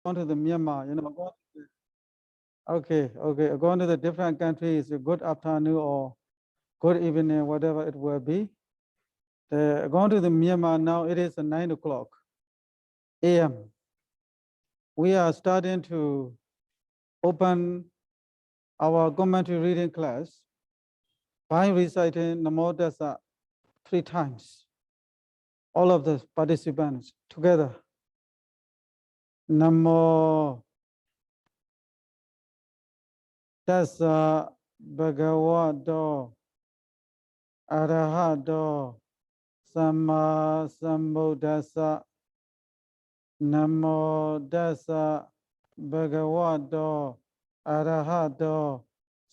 going to the Myanmar, okay, going to the different countries, good afternoon or good evening, whatever it will be. Going to the Myanmar now, it is 9 o'clock a.m. We are starting to open our commentary reading class by reciting Namo Tassa 3 times. All of the participants together. Namo Tassa Bhagavato Arahato Samma Sambuddhassa. Namo Tassa Bhagavato Arahato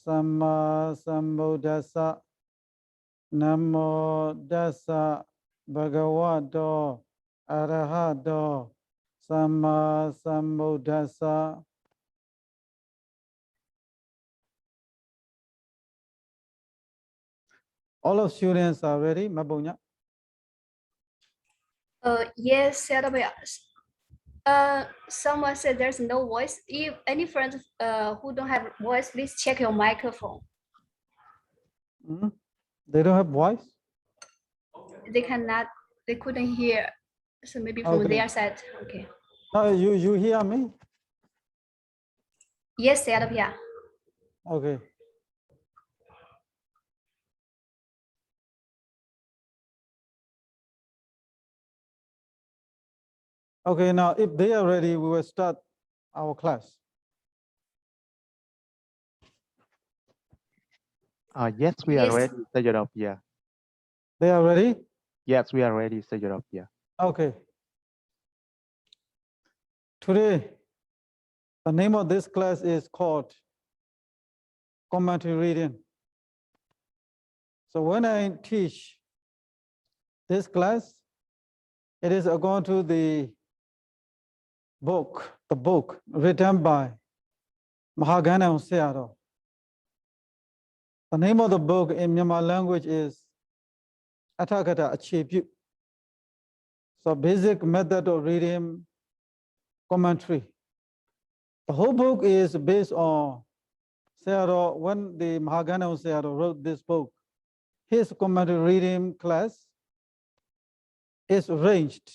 Samma Sambuddhassa. Namo Tassa Bhagavato Arahato Samma Sambuddhassa. All of students are ready, Mabunya? Yes, Sayadaw. Someone said there's no voice. If any friends who don't have voice, please check your microphone. They don't have voice? They couldn't hear. So maybe from their side. Okay. You hear me? Yes, Sayadaw. Okay. Okay, now if they are ready, we will start our class. Yes, we are ready, Sayadaw. Yeah. They are ready? Yes, we are ready, Sayadaw. Yeah. Okay. Today, the name of this class is called Commentary Reading. So when I teach this class, it is according to the book written by Mahagana Sayadaw. The name of the book in Myanmar language is Aṭṭhakathā. So basic method of reading commentary. The whole book is based on Sayadaw. When the Mahagana Sayadaw wrote this book, his commentary reading class is arranged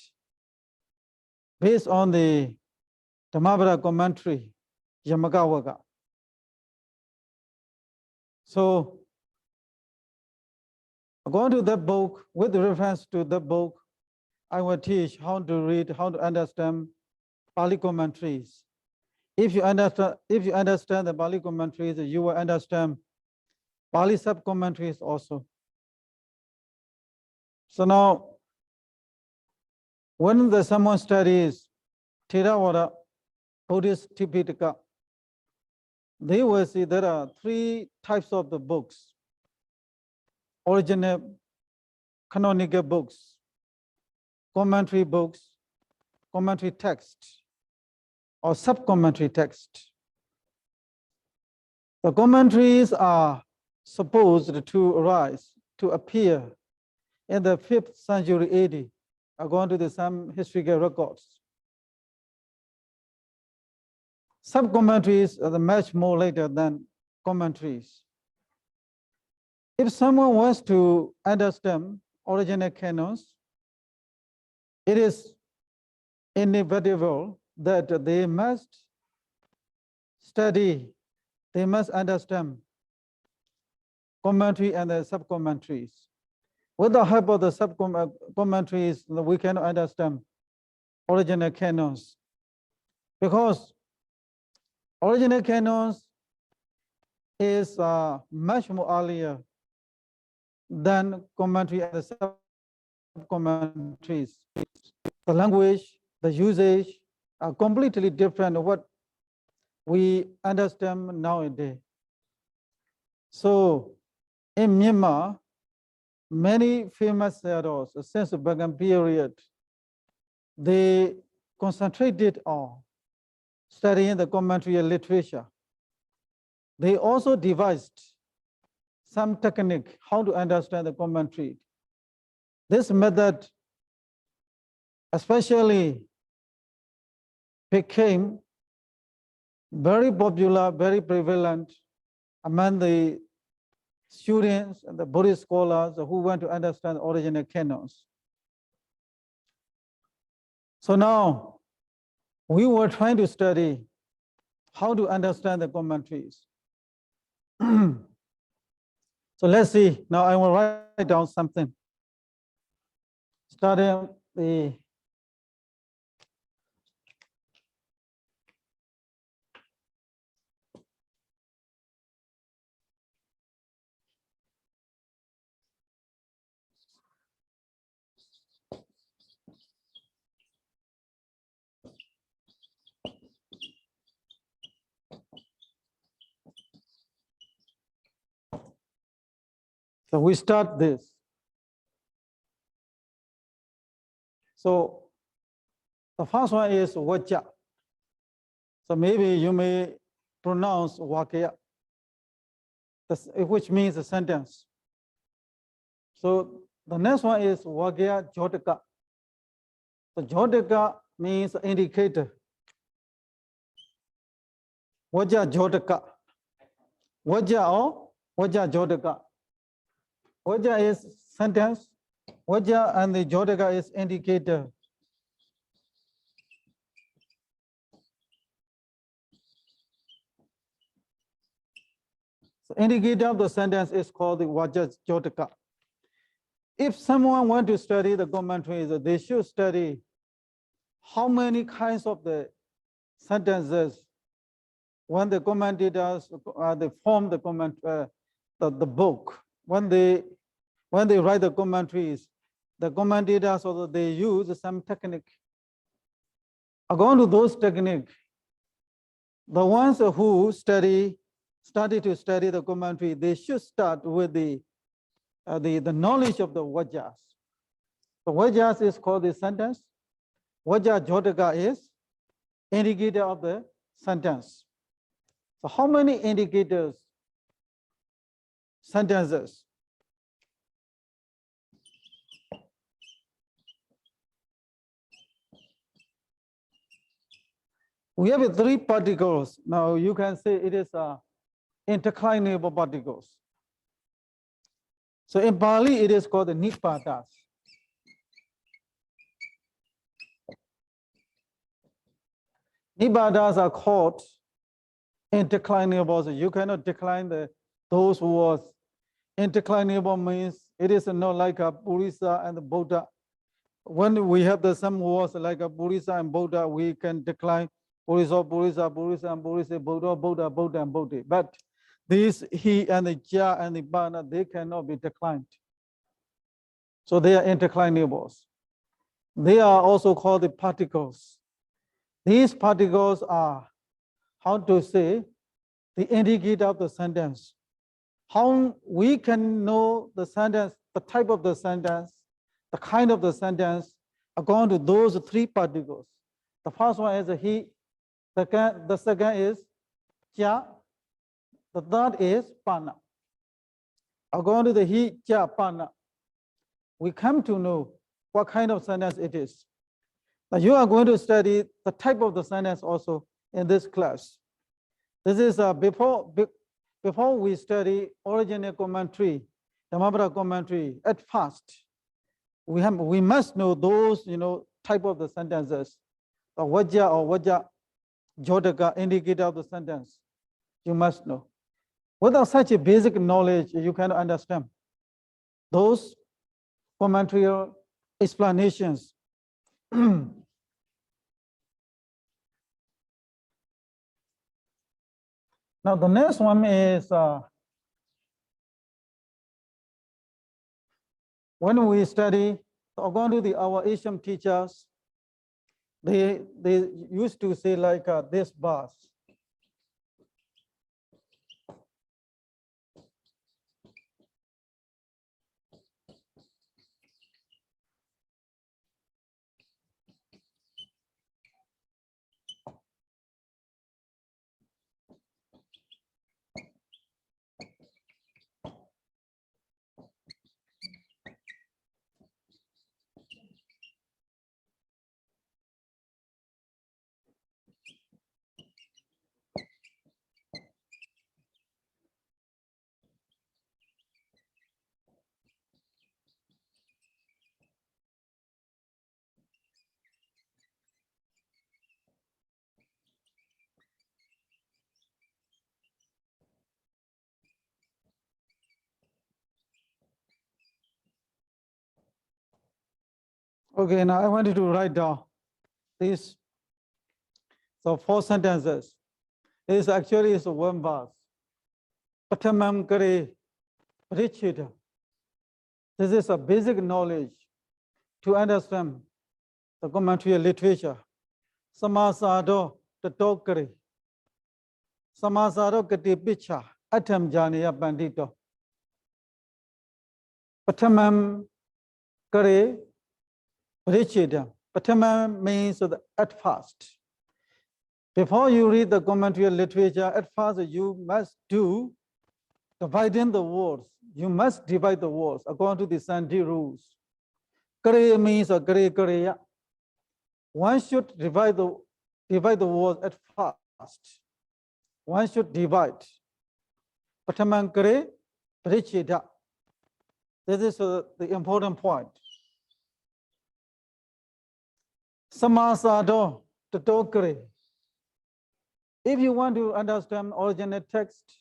based on the Dhammavada commentary, Yamagawaka. So, according to that book, with reference to the book, I will teach how to read, how to understand Pāḷi commentaries. If you understand the Pāḷi commentaries, you will understand Pāḷi sub-commentaries also. So now, when someone studies Theravada Buddhist Tipitaka, they will see there are 3 types of the books: original canonical books, commentary books, commentary text, or sub-commentary text. The commentaries are supposed to appear in the 5th century AD, according to some historical records. Sub-commentaries are much more later than commentaries. If someone wants to understand original canons, it is inevitable that they must study, they must understand commentary and the sub-commentaries. With the help of the sub-commentaries, we can understand original canons, because original canons is much more earlier than commentary and the sub-commentaries. The language, the usage are completely different from what we understand nowadays. So in Myanmar, many famous Sayadaws since the Bagan period, they concentrated on studying the commentary literature. They also devised some technique how to understand the commentary. This method especially became very popular, very prevalent among the students and the Buddhist scholars who want to understand original canons. So now we were trying to study how to understand the commentaries. So let's see. Now I will write down something. Starting the so we start this. So the first one is Vajja. So maybe you may pronounce Vakya, which means a sentence. So the next one is Vakya Jotaka. So Jotaka means indicator. Vajja Jotaka. Vajja or Vajja Jotaka. Vajja is sentence. Vajja and the Jotaka is indicator. So indicator of the sentence is called the Vajja Jotaka. If someone wants to study the commentaries, they should study how many kinds of the sentences when the commentators they form the comment the book. When they write the commentaries, the commentators also they use some technique. According to those techniques, the ones who study to study the commentary, they should start with the knowledge of the Vajjas. The Vajjas is called the sentence. Vajja Jotaka is indicator of the sentence. So how many indicators, sentences? We have three particles. Now you can say it is interclinable particles. So in Pāli, it is called the nipatas. Nipatas are called interclinable. So you cannot decline those words. Interclinable means it is not like a Purisa and the Buddha. When we have some words like a Purisa and Buddha, we can decline Purisa, Purisa, Purisa, and Purisa, Buddha, Buddha, Buddha, and Buddha. But these he and the ja and the bana, they cannot be declined. So they are interclinables. They are also called the particles. These particles are, how to say, the indicator of the sentence. How we can know the sentence, the type of the sentence, the kind of the sentence, according to those three particles. The first one is a he, the second is ja, the third is pana. According to the he, ja, pana, we come to know what kind of sentence it is. Now you are going to study the type of the sentence also in this class. This is before we study original commentary, Dhammapada commentary. At first, we must know those type of the sentences, the Vajja or Vajja Jotaka, indicator of the sentence. You must know. Without such a basic knowledge, you cannot understand those commentary explanations. Now the next one is when we study, according to our Asian teachers, they used to say like this verse. Okay, now I want you to write down these. So 4 sentences. This actually is one verse. Patamam kare parichita. This is a basic knowledge to understand the commentary literature. Samasado tato kare. Samasado kati picha. Atam janiya bandito. Patamam kare parichita. Patamam means that at first. Before you read the commentary literature, at first you must do dividing the words. You must divide the words according to the Sandhi rules. Kare means a kare. One should divide the words at first. One should divide. Pataman kare parichita. This is the important point. Samasado tato kare. If you want to understand original text,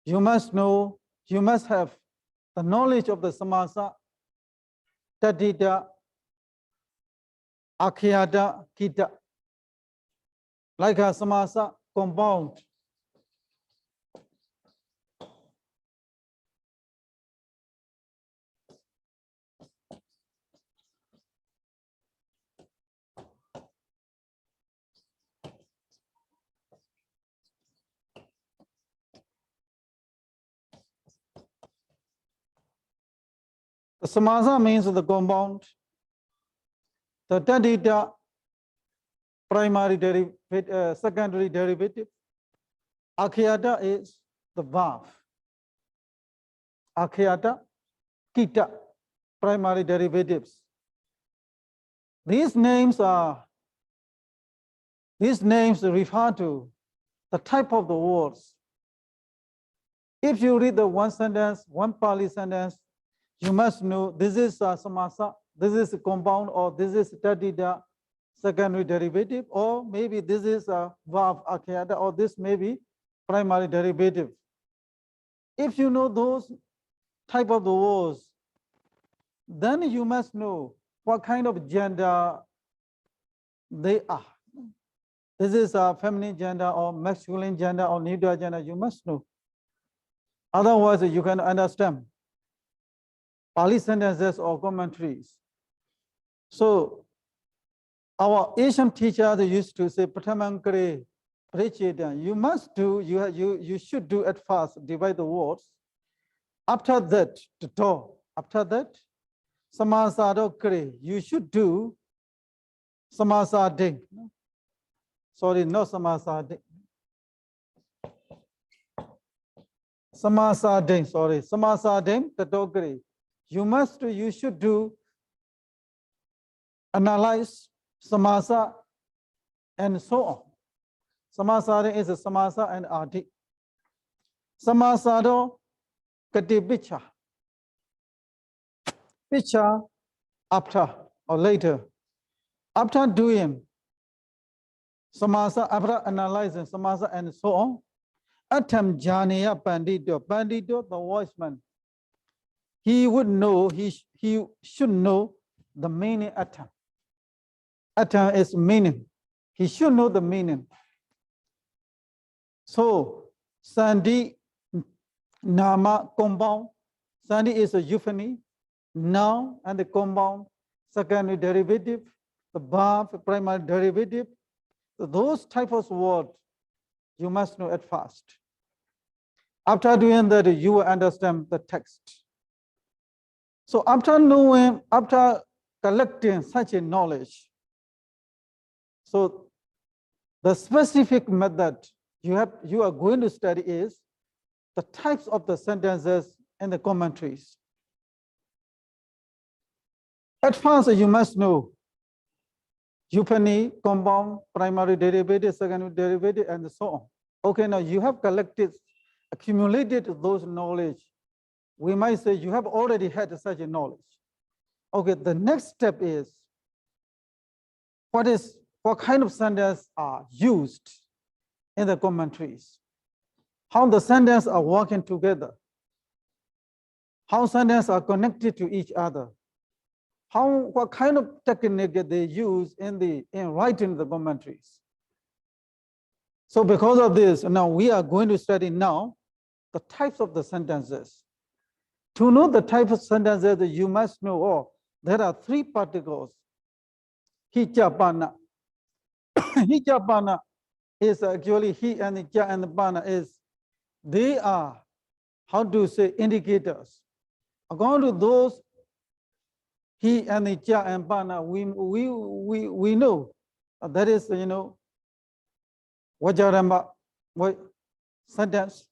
you must know, you must have the knowledge of the samasa, tadita, akhyata, kita. Like a samasa compound. The samasa means the compound. The tadita, primary derivative, secondary derivative. Akhyata is the verb. Akhyata, kita, primary derivatives. These names refer to the type of the words. If you read the one sentence, one Pāḷi sentence, you must know this is a samasa, this is a compound, or this is tadita, secondary derivative, or maybe this is a verb akhyata, or this may be primary derivative. If you know those type of the words, then you must know what kind of gender they are. This is a feminine gender or masculine gender or neutral gender, you must know. Otherwise, you can understand Pāḷi sentences or commentaries. So, our Asian teachers used to say, Patamankare, Precheda. You must do, you should do at first, divide the words. After that, after that, Samasado Kare, you should do Samasading. Sorry, no Samasading. Samasading, sorry, Samasading, Tatokare. You should do analyze samasa and so on. Samasada is a samasa and adi. Samasado kati picha. Picha after or later. After doing samasa, after analyzing samasa and so on, atam janiya pandito. Pandito, the wise man. He would know, he should know the meaning atam. Atam is meaning. He should know the meaning. So, Sandhi, Nama, compound. Sandhi is a euphony, noun and the compound, secondary derivative, the verb, primary derivative. So those types of words you must know at first. After doing that, you will understand the text. So after knowing, after collecting such a knowledge, so the specific method you are going to study is the types of the sentences and the commentaries. At first, you must know euphony, compound, primary derivative, secondary derivative, and so on. Okay, now you have accumulated those knowledge. We might say you have already had such a knowledge. Okay, the next step is what kind of sentences are used in the commentaries, how the sentences are working together, how sentences are connected to each other, what kind of technique they use in writing the commentaries. So because of this, now we are going to study now the types of the sentences. To know the type of sentences, you must know, there are three particles. Hijapana. Hijapana is actually he and the ja and the pana is, they are, how to say, indicators. According to those, he and the ja and pana, we know that is, Wajaramba sentence.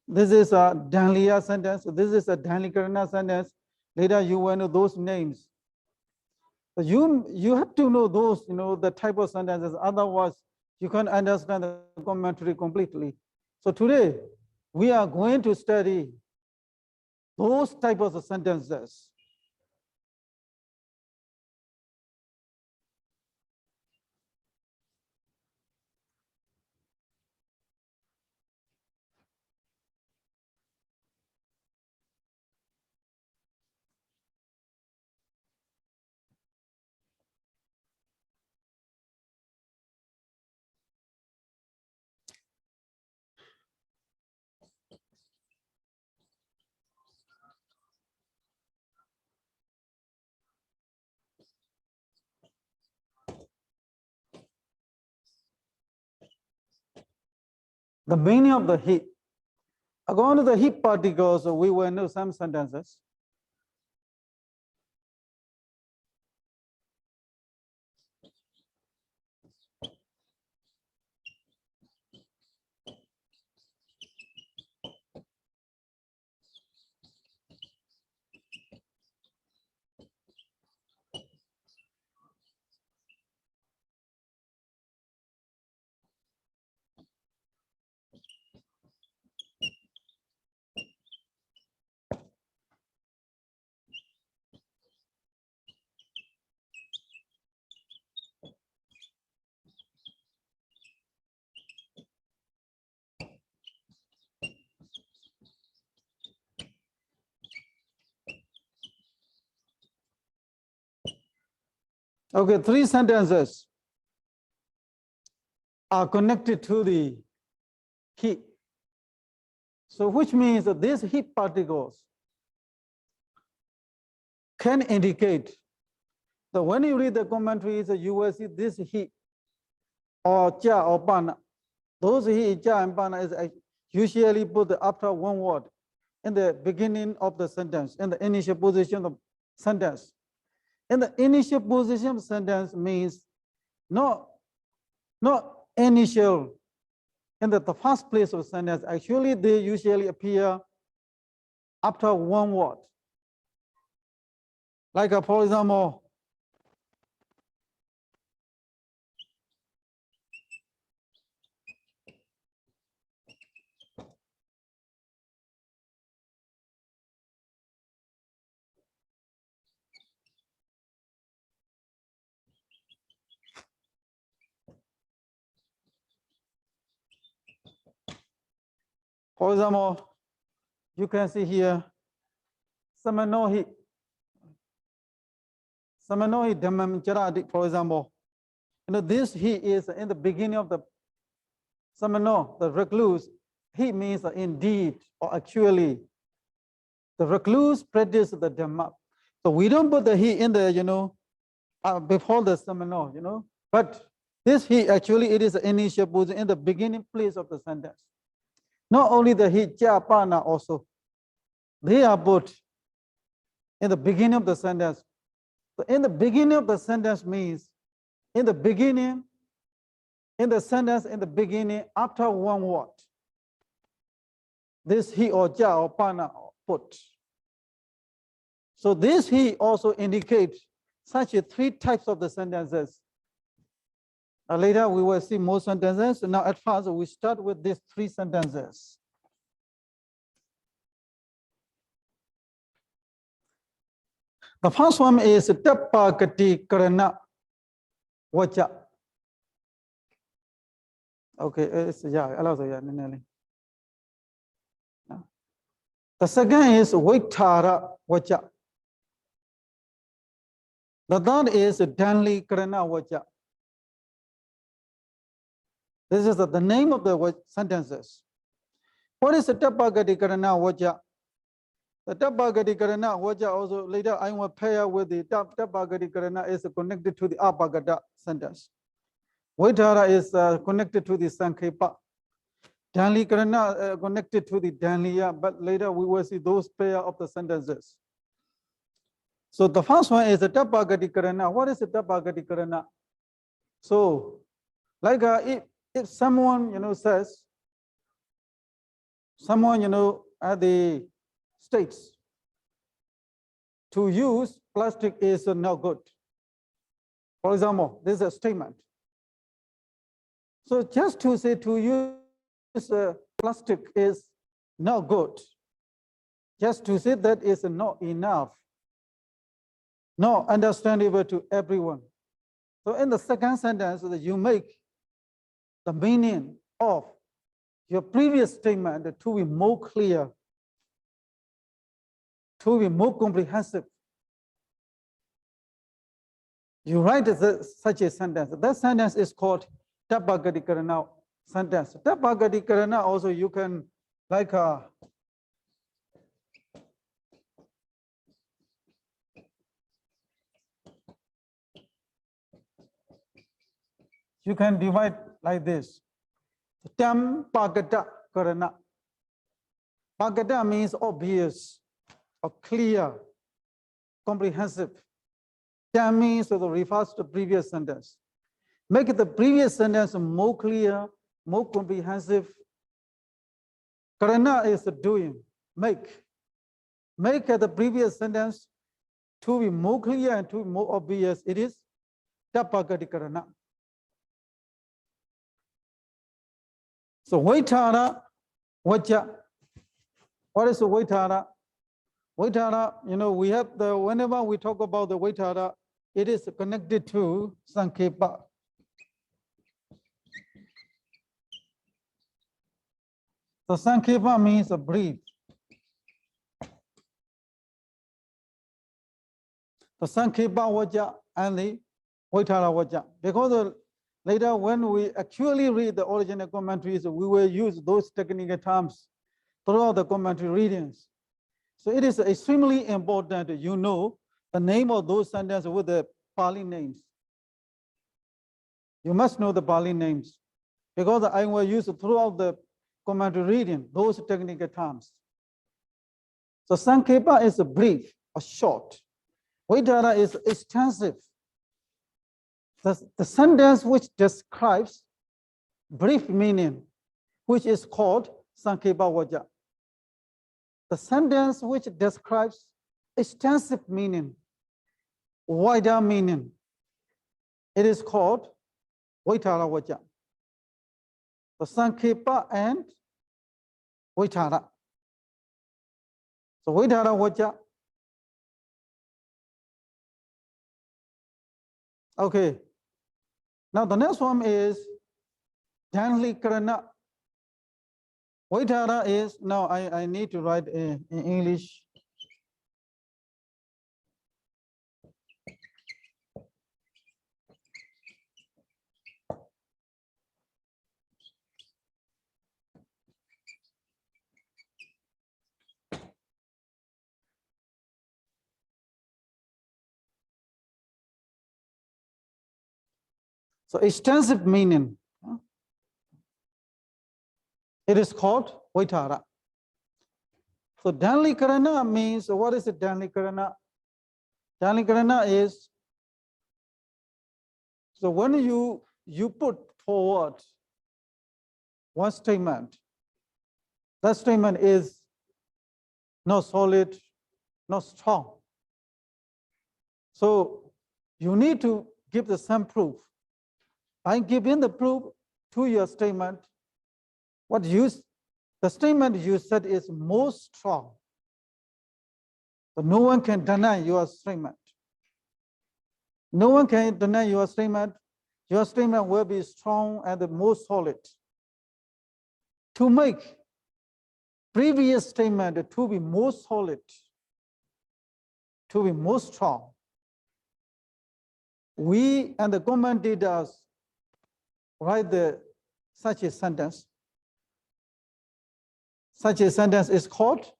This is a Dhanliya sentence. This is a Dhanlikarana sentence. Later you will know those names. But you have to know those, the type of sentences. Otherwise, you can't understand the commentary completely. So today, we are going to study those types of sentences. The meaning of the he. According to the he particles, we will know some sentences. Okay, three sentences are connected to the he. So which means that these he particles can indicate that when you read the commentaries, you will see this he or ja or pana. Those he, ja, and pana is usually put after one word in the beginning of the sentence, in the initial position of sentence. In the initial position of sentence means not initial in the first place of sentence. Actually, they usually appear after one word. Like for example, you can see here, Samanohi Dhammam Charadi, for example. This he is in the beginning of the Samano, the recluse. He means indeed or actually. The recluse practices the Dhamma. So we don't put the he in the, before the Samano, But this he actually, it is the initial position in the beginning place of the sentence. Not only the he, ja, pana also. They are put in the beginning of the sentence. So in the beginning of the sentence means in the beginning, in the sentence, in the beginning, after one word. This he or ja or pana put. So this he also indicates such three types of the sentences. Later we will see more sentences. Now at first we start with these three sentences. The first one is Aṭṭhakathā karana vacha. Okay, it's nearly. The second is Vaithara vacha. The third is Dhanli Karana Vacha. This is the name of the sentences. What is the Tapagati Karana Vacha? The Tapagati Karana Vacha also later I will pair with the Tapagati Karana is connected to the Apagata sentence. Vaitara is connected to the Sankhepa. Dhanli Karana connected to the Dhanliya, but later we will see those pair of the sentences. So the first one is the Tapagati Karana. What is the Tapagati Karana? So, like if someone says, someone at the states to use plastic is not good. For example, this is a statement. So just to say to use plastic is not good. Just to say that is not enough. Not understandable to everyone. So in the second sentence, you make the meaning of your previous statement to be more clear, to be more comprehensive. You write such a sentence. That sentence is called Tapagati Karana sentence. Tapagati Karana also you can like you can divide like this. Tam Pagata Karana. Pagata means obvious or clear, comprehensive. Tam means refers to the previous sentence. Make the previous sentence more clear, more comprehensive. Karana is doing, make. Make the previous sentence to be more clear and to be more obvious. It is Tapagati Karana. So Vaitara Vacha. What is the Vaitara? Vaitara, we have whenever we talk about the Vaitara, it is connected to Sankhepa. So Sankhepa means a brief. The Sankhepa Vacha and the Vaitara Vacha. Because later when we actually read the original commentaries, we will use those technical terms throughout the commentary readings. So it is extremely important that you know the name of those sentences with the Pāḷi names. You must know the Pāḷi names because I will use throughout the commentary reading those technical terms. So Sankhepa is a brief or short. Vaitara is extensive. The sentence which describes brief meaning, which is called Sankhepa Vacha. The sentence which describes extensive meaning, wider meaning, it is called Vaitara Vacha. The Sankhepa and Vaitara. So Vaitara Vacha. Okay. Now the next one is Dhanli Karana. Vaitara is, now I need to write in English. So extensive meaning. It is called Vaitara. So Dhanli Karana means, what is it Dhanli Karana? Dhanli Karana is, so when you put forward one statement, that statement is not solid, not strong. So you need to give the some proof. By giving the proof to your statement, the statement you said is more strong. So no one can deny your statement. No one can deny your statement. Your statement will be strong and the most solid. To make previous statement to be more solid, to be more strong, we and the commentators write such a sentence. Such a sentence is called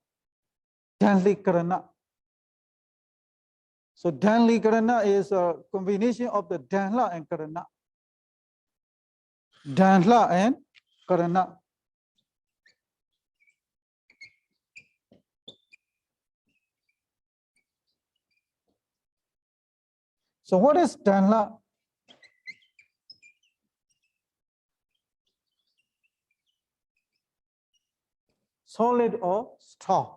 Dhanlikarana. So Dhanlikarana is a combination of the Dhanla and Karana. Dhanla and Karana. So what is Dhanla? Solid or strong?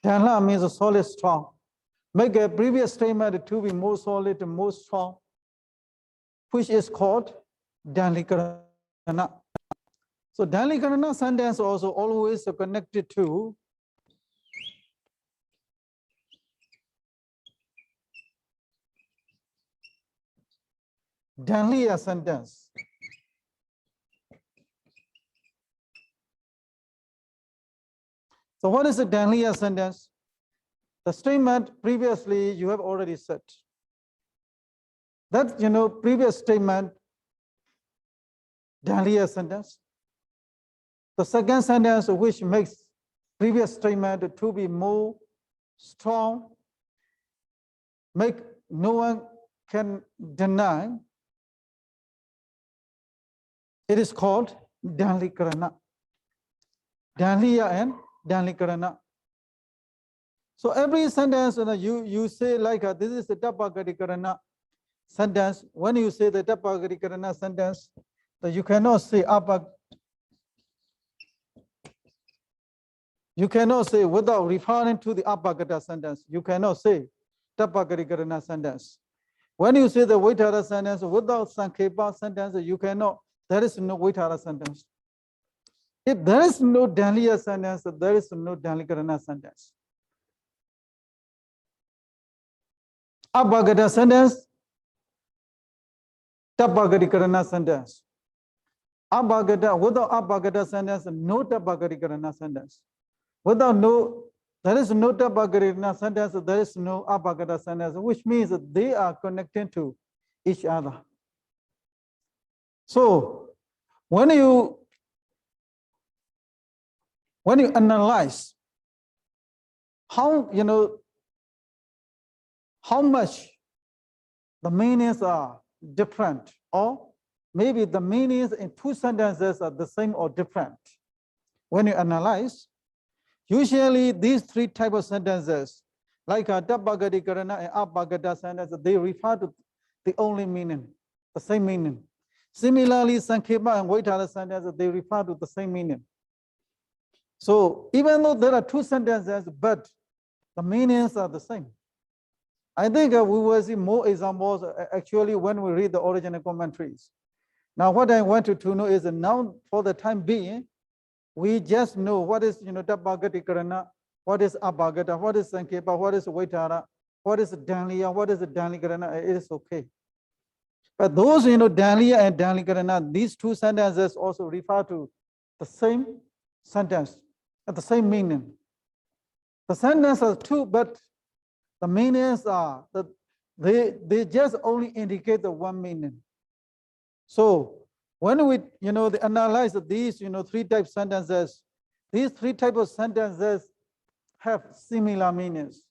Dhanla means a solid, strong. Make a previous statement to be more solid and more strong, which is called Dhanlikarana. So Dhanlikarana sentence also always connected to Dhanliya sentence. So what is a Dhanliya sentence? The statement previously you have already said. That, previous statement, Dhanliya sentence. The second sentence, which makes previous statement to be more strong, make no one can deny. It is called Dhanlikarana. Dhanliya and Dhanlikarana. So every sentence you say like this is the Aṭṭhakathā sentence. When you say the Aṭṭhakathā sentence, that you cannot say you cannot say without referring to the Aṭṭhakathā sentence. You cannot say Aṭṭhakathā sentence. When you say the Vaitara sentence without Sankhepa sentence, you cannot. There is no Vaitara sentence. If there is no Dhanliya sentence, there is no Dhanlikarana sentence. Aṭṭhakathā sentence, Aṭṭhakathā sentence. Aṭṭhakathā, without Aṭṭhakathā sentence, no Aṭṭhakathā sentence. Without there is no Aṭṭhakathā sentence, there is no Aṭṭhakathā sentence, which means that they are connected to each other. So when you analyze how much the meanings are different, or maybe the meanings in two sentences are the same or different. When you analyze, usually these three types of sentences, like Aṭṭhakathā and Aṭṭhakathā sentences, they refer to the only meaning, the same meaning. Similarly, Sankhepa and Vaitara sentences, they refer to the same meaning. So even though there are two sentences, but the meanings are the same. I think we will see more examples actually when we read the original commentaries. Now, what I want you to know is that now, for the time being, we just know what is Aṭṭhakathā, what is Aṭṭhakathā, what is Sankhepa, what is Vaitara, what is Dhanliya, what is Dhanlikarana. It is okay. But those Dhanliya and Dhanlikarana, these two sentences also refer to the same sentence, at the same meaning. The sentences are two, but the meanings are that they just only indicate the one meaning. So when we they analyze these three types of sentences, these three types of sentences have similar meanings.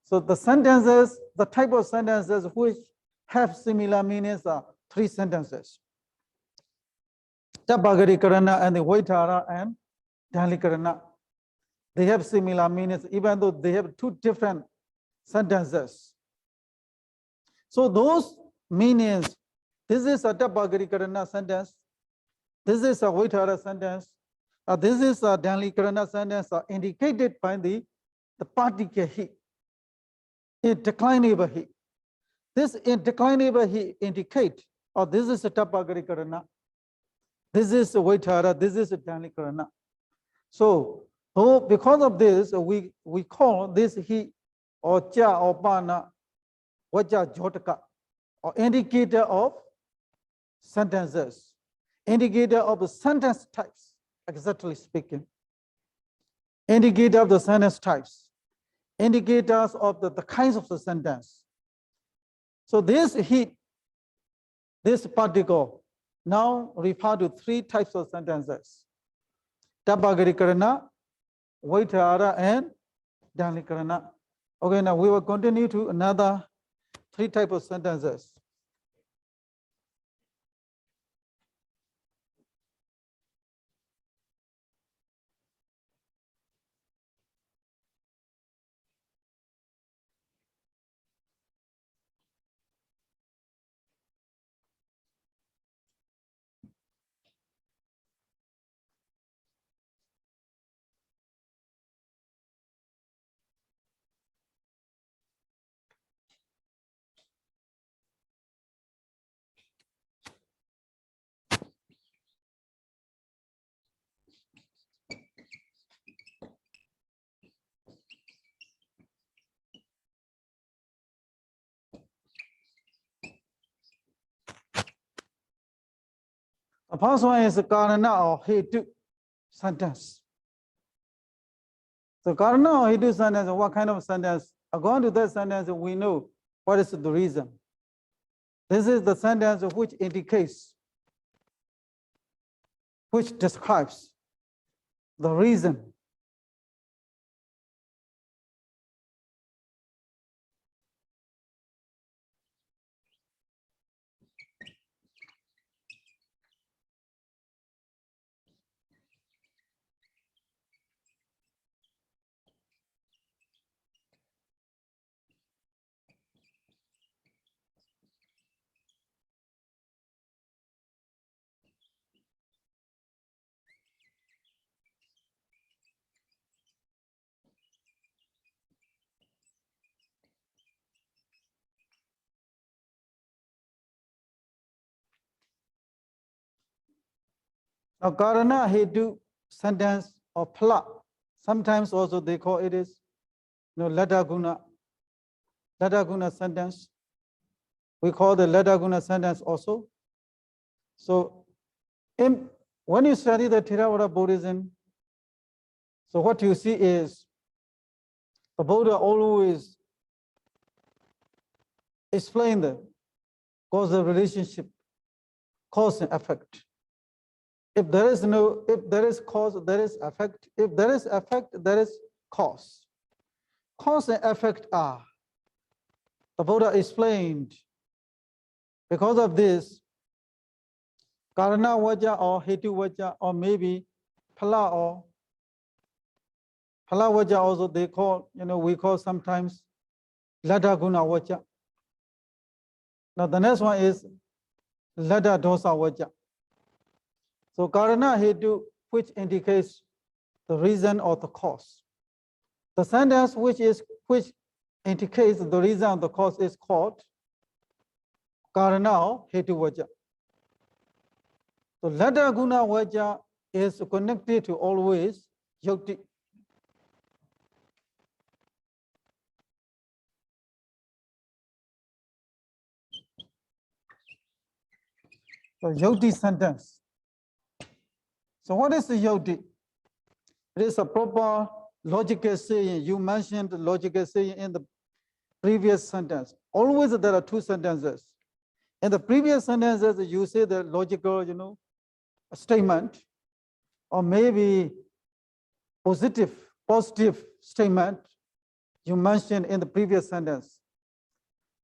So the sentences, the type of sentences which have similar meanings are three sentences: Aṭṭhakathā and the Vaitara and Dhanlikarana. They have similar meanings, even though they have two different sentences. So those meanings, this is a Aṭṭhakathā sentence, this is a Vaitara sentence, this is a Dhanlikarana sentence, are indicated by the particle he, a declinable he. This declinable he indicate, or this is a Aṭṭhakathā, this is a Vaitara, this is a Dhanlikarana. So because of this, we call this he or cha or pana, vaja jotaka, or indicator of sentences, indicator of the sentence types, exactly speaking. Indicator of the sentence types. indicators of the kinds of the sentence. So this heat, this particle, now refer to three types of sentences. Tapagarikarana, Vaitara, and Danikarana. Okay, now we will continue to another three types of sentences. The first one is Karana or Hetu sentence. So Karana or Hetu sentence, what kind of sentence? According to that sentence, we know what is the reason. This is the sentence which indicates, which describes the reason. Now, Karana Hetu sentence or Pāḷi, sometimes also they call it is Lada Guna sentence. We call the Lada Guna sentence also. So, when you study the Theravada Buddhism, so what you see is the Buddha always explain the causal relationship, cause and effect. If there is cause, there is effect. If there is effect, there is cause. Cause and effect are, the Buddha explained, because of this, Karana Vaja or Hetu Vaja, or maybe Pāḷi or Pāḷi Vaja also they call, we call sometimes Lada Guna Vaja. Now the next one is Lada Dosa Vaja. So Karana Hetu, which indicates the reason or the cause. The sentence which indicates the reason or the cause is called Karana or Hetu Vaja. So Lada Guna Vaja is connected to always Yukti. So Yukti sentence. So what is the Yukti? It is a proper logical saying. You mentioned logical saying in the previous sentence. Always there are two sentences. In the previous sentences, you say the logical, statement, or maybe positive statement you mentioned in the previous sentence.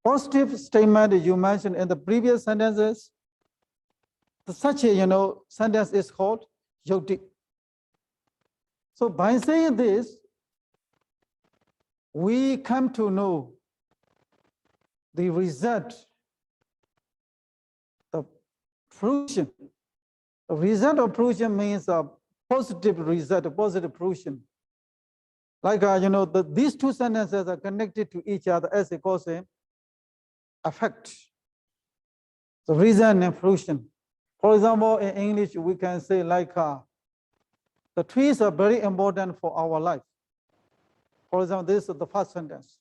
Positive statement you mentioned in the previous sentences, such a sentence is called Yukti. So by saying this, we come to know the result, the fruition. The result of fruition means a positive result, a positive fruition. Like these two sentences are connected to each other as a cause and effect. The reason and fruition. For example, in English, we can say like the trees are very important for our life. For example, this is the first sentence.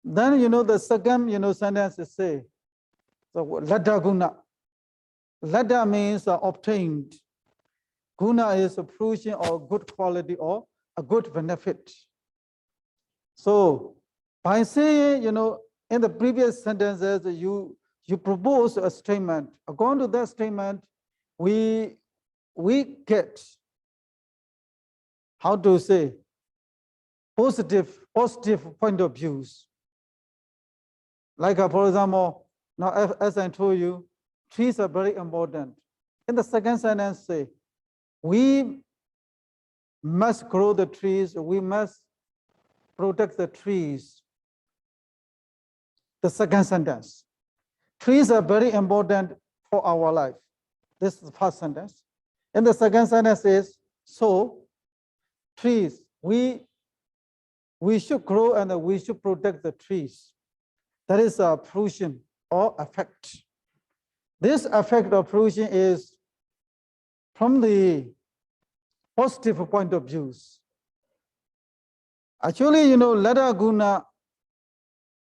Then the second sentence is say, so Lada Guna. Lada means obtained. Guna is a fruition or good quality or a good benefit. So by saying, in the previous sentences, you propose a statement. According to that statement, we get, how to say, positive point of views. Like, for example, now as I told you, trees are very important. In the second sentence, say, we must grow the trees, we must protect the trees. The second sentence, trees are very important for our life. This is the first sentence. And the second sentence is, so trees, we should grow and we should protect the trees. That is a fruition or effect. This effect of fruition is from the positive point of views. Actually, Lada Guna,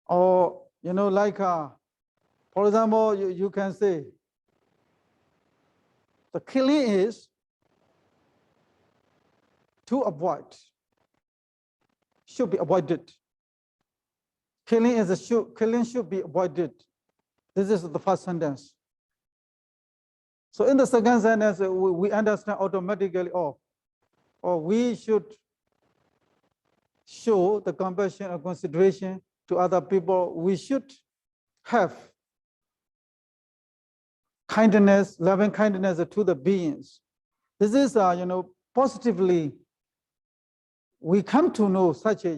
or, like, for example, you can say, the killing is to avoid, should be avoided. Killing should be avoided. This is the first sentence. So in the second sentence, we understand automatically, or we should show the compassion or consideration to other people. We should have kindness, loving kindness to the beings. This is, positively, we come to know such a,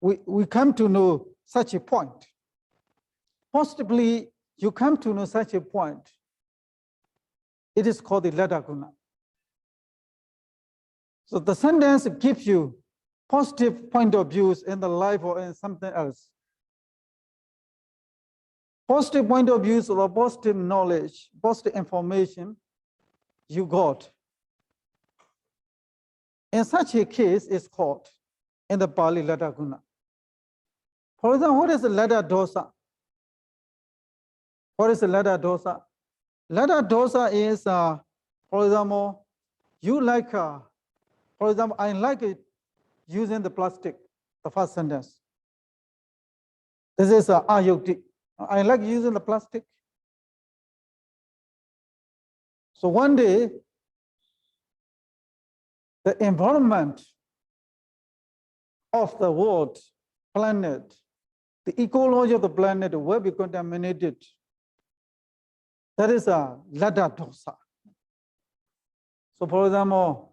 we come to know such a point. Positively, you come to know such a point. It is called the Lada Guna. So the sentence gives you positive point of views in the life or in something else. Positive point of views or positive knowledge, positive information you got. In such a case, it's called in the Pāḷi Lada Guna. For example, what is the Lada Dosa? What is the Lada Dosa? Lada Dosa is, for example, you like, for example, I like it using the plastic, the first sentence. This is ayukti. I like using the plastic. So one day, the environment of the world, planet, the ecology of the planet will be contaminated. That is a Lada Dosa. So for example,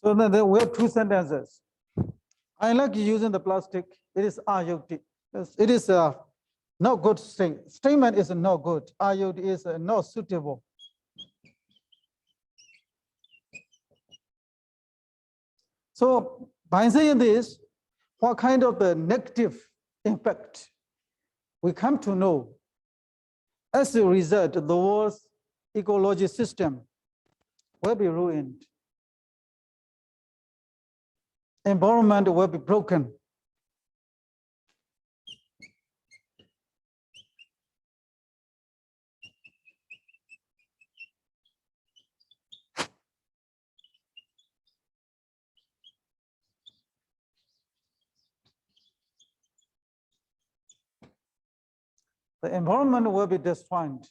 so then we have two sentences. I like using the plastic. It is ayukti. It is not good statement is not good. Ayukti is not suitable. So by saying this, what kind of the negative impact we come to know? As a result, the world's ecology system will be ruined. Environment will be broken. The environment will be destroyed.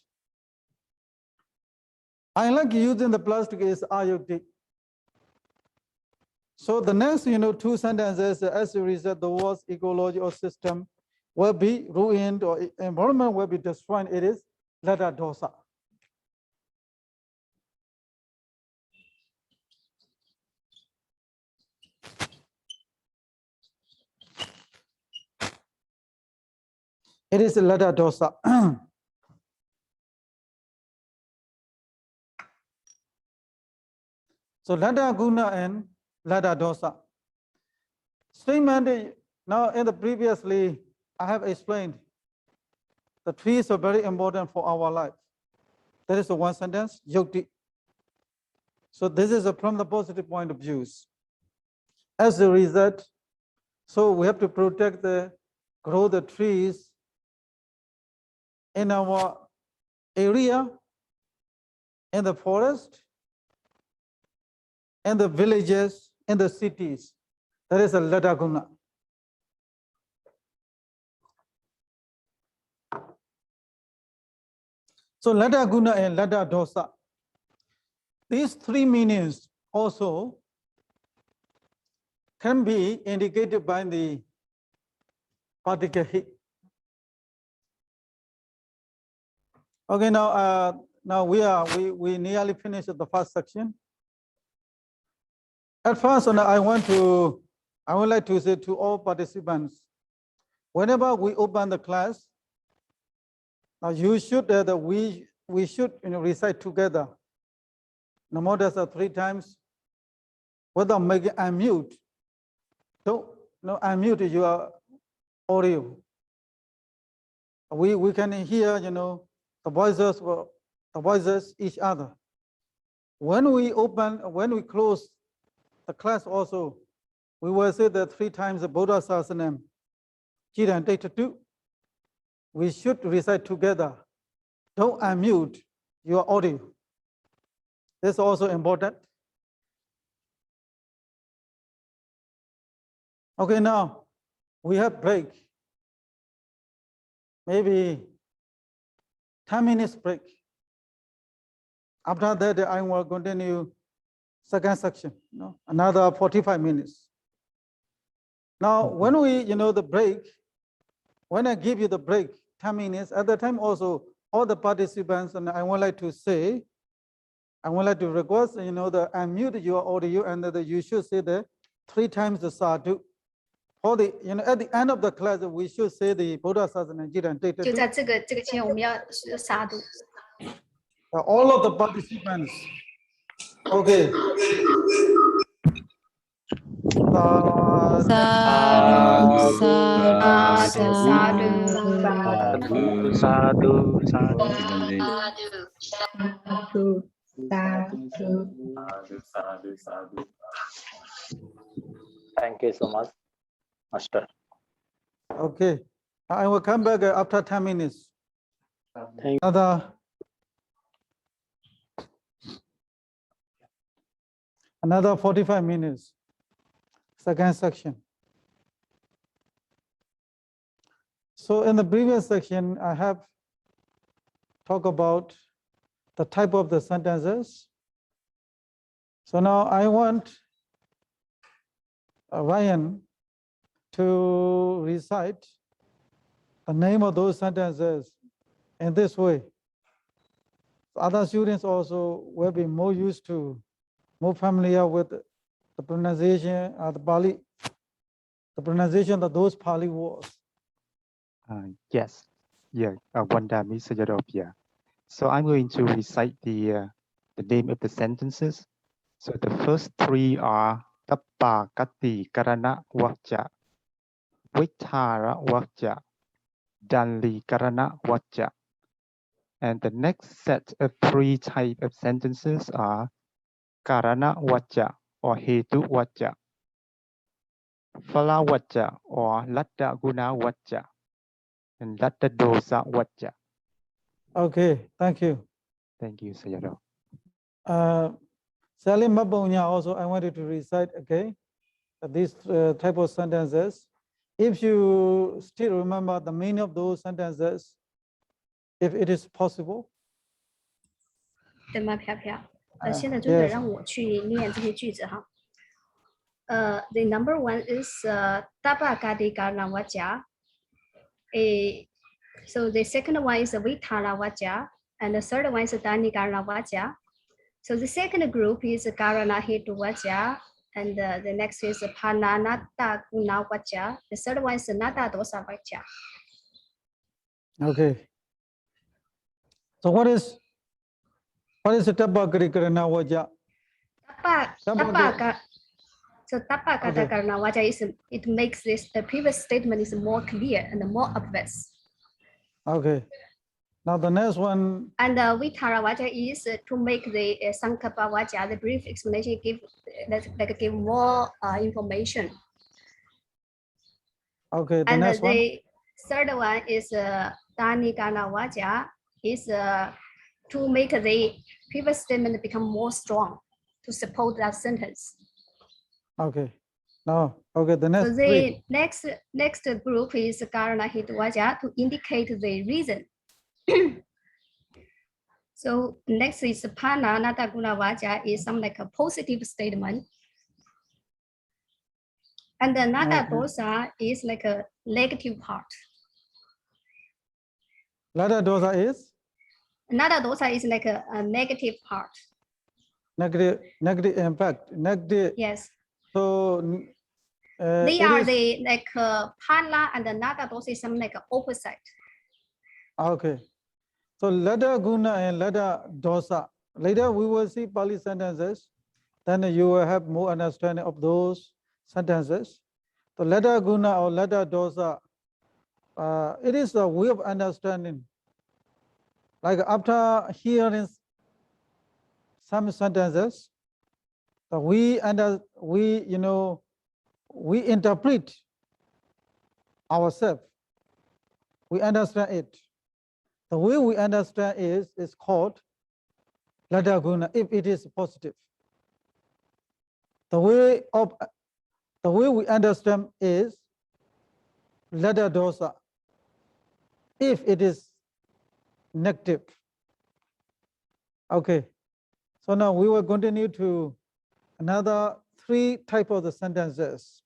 I like using the plastic is ayukti. So the next, two sentences, as a result, the world's ecology or system will be ruined or environment will be destroyed, it is Lada dosa. It is Lada dosa. So Lada guna and Lada dosa. Statement now in the previously I have explained the trees are very important for our life. That is the one sentence, yukti. So this is from the positive point of view. As a result, so we have to protect grow the trees in our area, in the forest, in the villages, in the cities. That is a Lada guna. So Lada guna and Lada dosa. These three meanings also can be indicated by the particle he. Okay, now we nearly finished the first section. At first, I would like to say to all participants, whenever we open the class, now you should we should recite together, no more than 3 times, without making unmute. So unmute your audio. We can hear the voices each other. When we close the class also, we will say that 3 times the Buddha Sasanam, Jira and Data 2. We should recite together. Don't unmute your audio. This is also important. Okay, now we have break. Maybe 10 minutes break. After that, I will continue second section, another 45 minutes. Now, when we, the break, when I give you the break, 10 minutes, at the time also, all the participants, and I would like to say, I would like to request, the unmute your audio and you should say the 3 times the sadhu. For the, at the end of the class, we should say the Buddha Sasana Jira and Data 2. 就在这个期间，我们要杀毒。 All of the participants. Okay. Thank you so much, Master. Okay. I will come back after 10 minutes. Thank Another 45 minutes. Second section. So in the previous section, I have talked about the type of the sentences. So now I want Ryan to recite the name of those sentences in this way. Other students also will be more used to, more familiar with the pronunciation of the Pāļi, the pronunciation of those Pāļi words. Yes. Yeah, Wandami Sayadaw. Yeah. So I'm going to recite the name of the sentences. So the first 3 are Aṭṭhakathā karana vacca, Vichara vacca, Danli karana vacca. And the next set of 3 types of sentences are Karana vacca or Hetu vacca, Phala vacca or Latta guna vacca, and Latta dosa vacca. Okay, thank you. Thank you, Sayadaw. Salim Mabunya also, I wanted to recite, okay, these type of sentences. If you still remember the meaning of those sentences, if it is possible. 对吗，飘飘？现在就是让我去念这些句子哈。The number 1 is Aṭṭhakathā karana vacca. So the second one is Viṭhāra Vācca, and the third one is Dānikarana Vācca. So the second group is Karana Hetu Vācca, and the next is Pāṇānaṭṭha Guna Vācca. The third one is Nāṭa Dosa Vācca. Okay. So what is the Tappakarikarana Vācca? So Aṭṭhakathā Karana Vācca is it makes the previous statement is more clear and more obvious. Okay. Now the next one. And Viṭhāra Vācca is to make the Saṅkappa Vācca, the brief explanation, give more information. Okay. And next one. The third one is Dānikarana Vācca, is to make the previous statement become more strong to support that sentence. Okay. Now, okay, the next So the next group is Karana Hetu Vācca to indicate the reason. So next is Pāṇānaṭṭha Guna Vācca, is some like a positive statement. And the Nāṭa Dosa is like a negative part. Nāṭa Dosa is? Nāṭa Dosa is like a negative part. Negative impact. Negative. Yes. So they are the like Pāla and the Nāṭa Dosa is some like opposite. Okay. So Lada Guna and Lada Dosa. Later we will see Pāli sentences. Then you will have more understanding of those sentences. So Lada Guna or Lada Dosa, it is a way of understanding. Like after hearing some sentences, so we interpret ourselves. We understand it. The way we understand is called Lada Guna if it is positive. The way we understand is Lada Dosa if it is negative. Okay. So now we will continue to another 3 types of the sentences.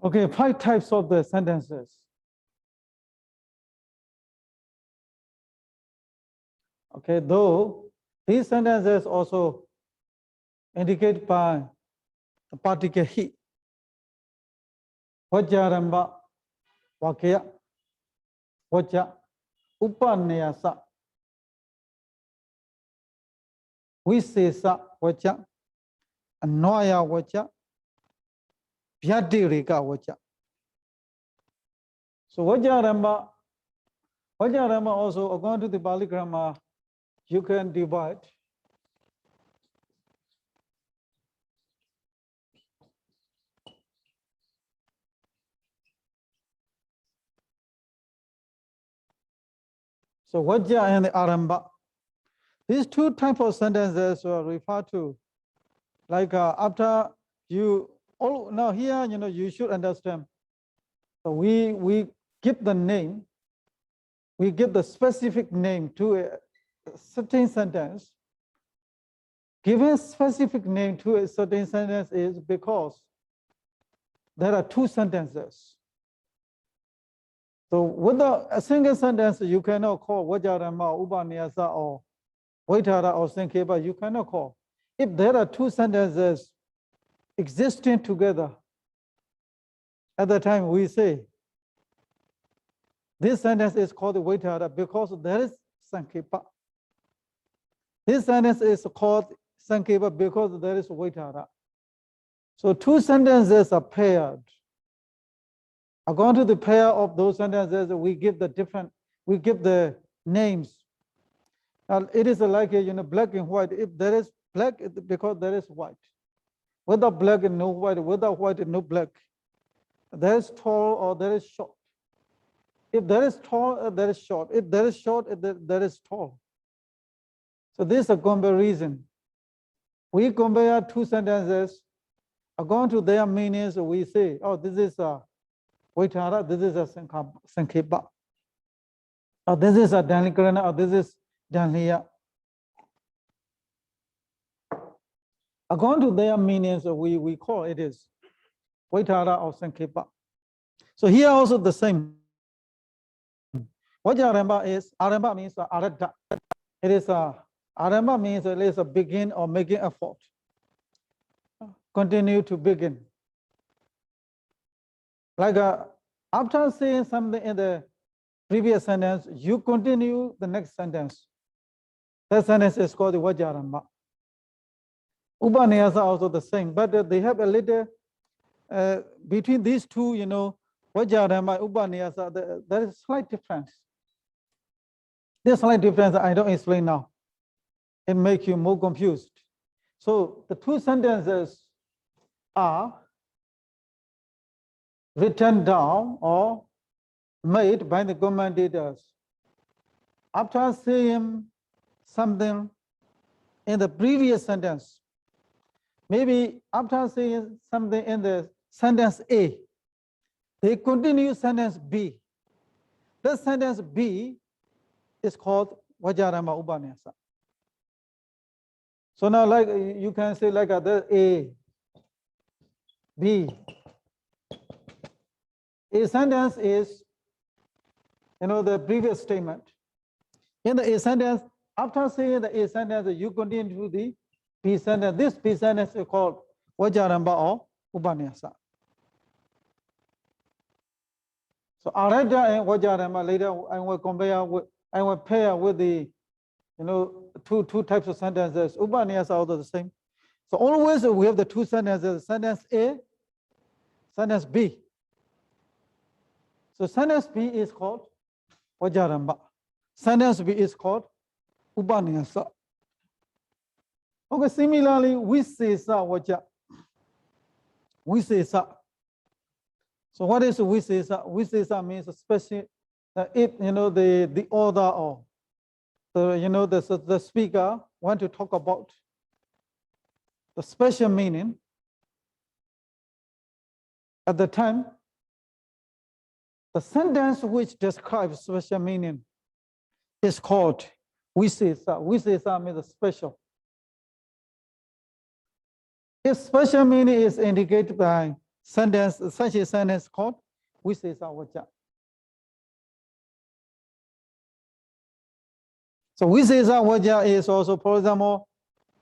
Okay, 5 types of the sentences. Okay, though these sentences also indicate by the particle he. Vajjaramba, Vakya, Vajja, Upanayasa, Visesa, Vajja, Annoya Vajja, Vyadirika Vajja. So Vajjaramba also, according to the Pāli grammar, you can divide. So Vajja and Aramba. These 2 types of sentences are referred to like after you all now here, you should understand. So we give the name, we give the specific name to a certain sentence. Giving specific name to a certain sentence is because there are two sentences. So with a single sentence, you cannot call Vajarama, Upaniyasa, or Vaitara, or Sankhepa, you cannot call. If there are two sentences existing together, at the time we say, this sentence is called Vaitara because there is Sankhepa. This sentence is called Sankhepa because there is Vaitara. So two sentences are paired. According to the pair of those sentences, we give the names. Now it is like black and white. If there is black, it's because there is white. Without black and no white, without white and no black. There is tall or there is short. If there is tall, there is short. If there is short, there is tall. So this is a comparison. We compare two sentences. According to their meanings, we say, oh, this is a Vaitara, this is a Sankhepa. Or this is a Danikarana, or this is Daniya. According to their meanings, we call it is Vaitara or Sankhepa. So here also the same. Vajaramba is, Aramba means Aradha. It is Aramba means it is a begin or making effort. Continue to begin. Like after saying something in the previous sentence, you continue the next sentence. That sentence is called the Vajaramba. Upaniyasa also the same, but they have a little, between these two, Vajaramba, Upaniyasa, there is slight difference. This slight difference I don't explain now. It makes you more confused. So the two sentences are written down or made by the commentators. After saying something in the previous sentence, maybe after saying something in the sentence A, they continue sentence B. The sentence B is called Vajarama Upaniyasa. So now like you can say like the A, B. A sentence is, the previous statement. In the A sentence, after saying the A sentence, you continue to the B sentence. This B sentence is called Vajaramba or Upaniyasa. So Aradha and Vajaramba later I will compare with, I will pair with the, two types of sentences. Upaniyasa are also the same. So always we have the two sentences, sentence A, sentence B. So sentence B is called Vajaramba. Sentence B is called Upaniyasa. Okay, similarly, Visesa Vaja. Visesa. So what is Visesa? Visesa means especially if the order or the speaker want to talk about the special meaning at the time. The sentence which describes special meaning is called Visesa. Visesa means special. If special meaning is indicated by sentence, such a sentence called Visesa Vaja. So Visesa Vaja is also, for example,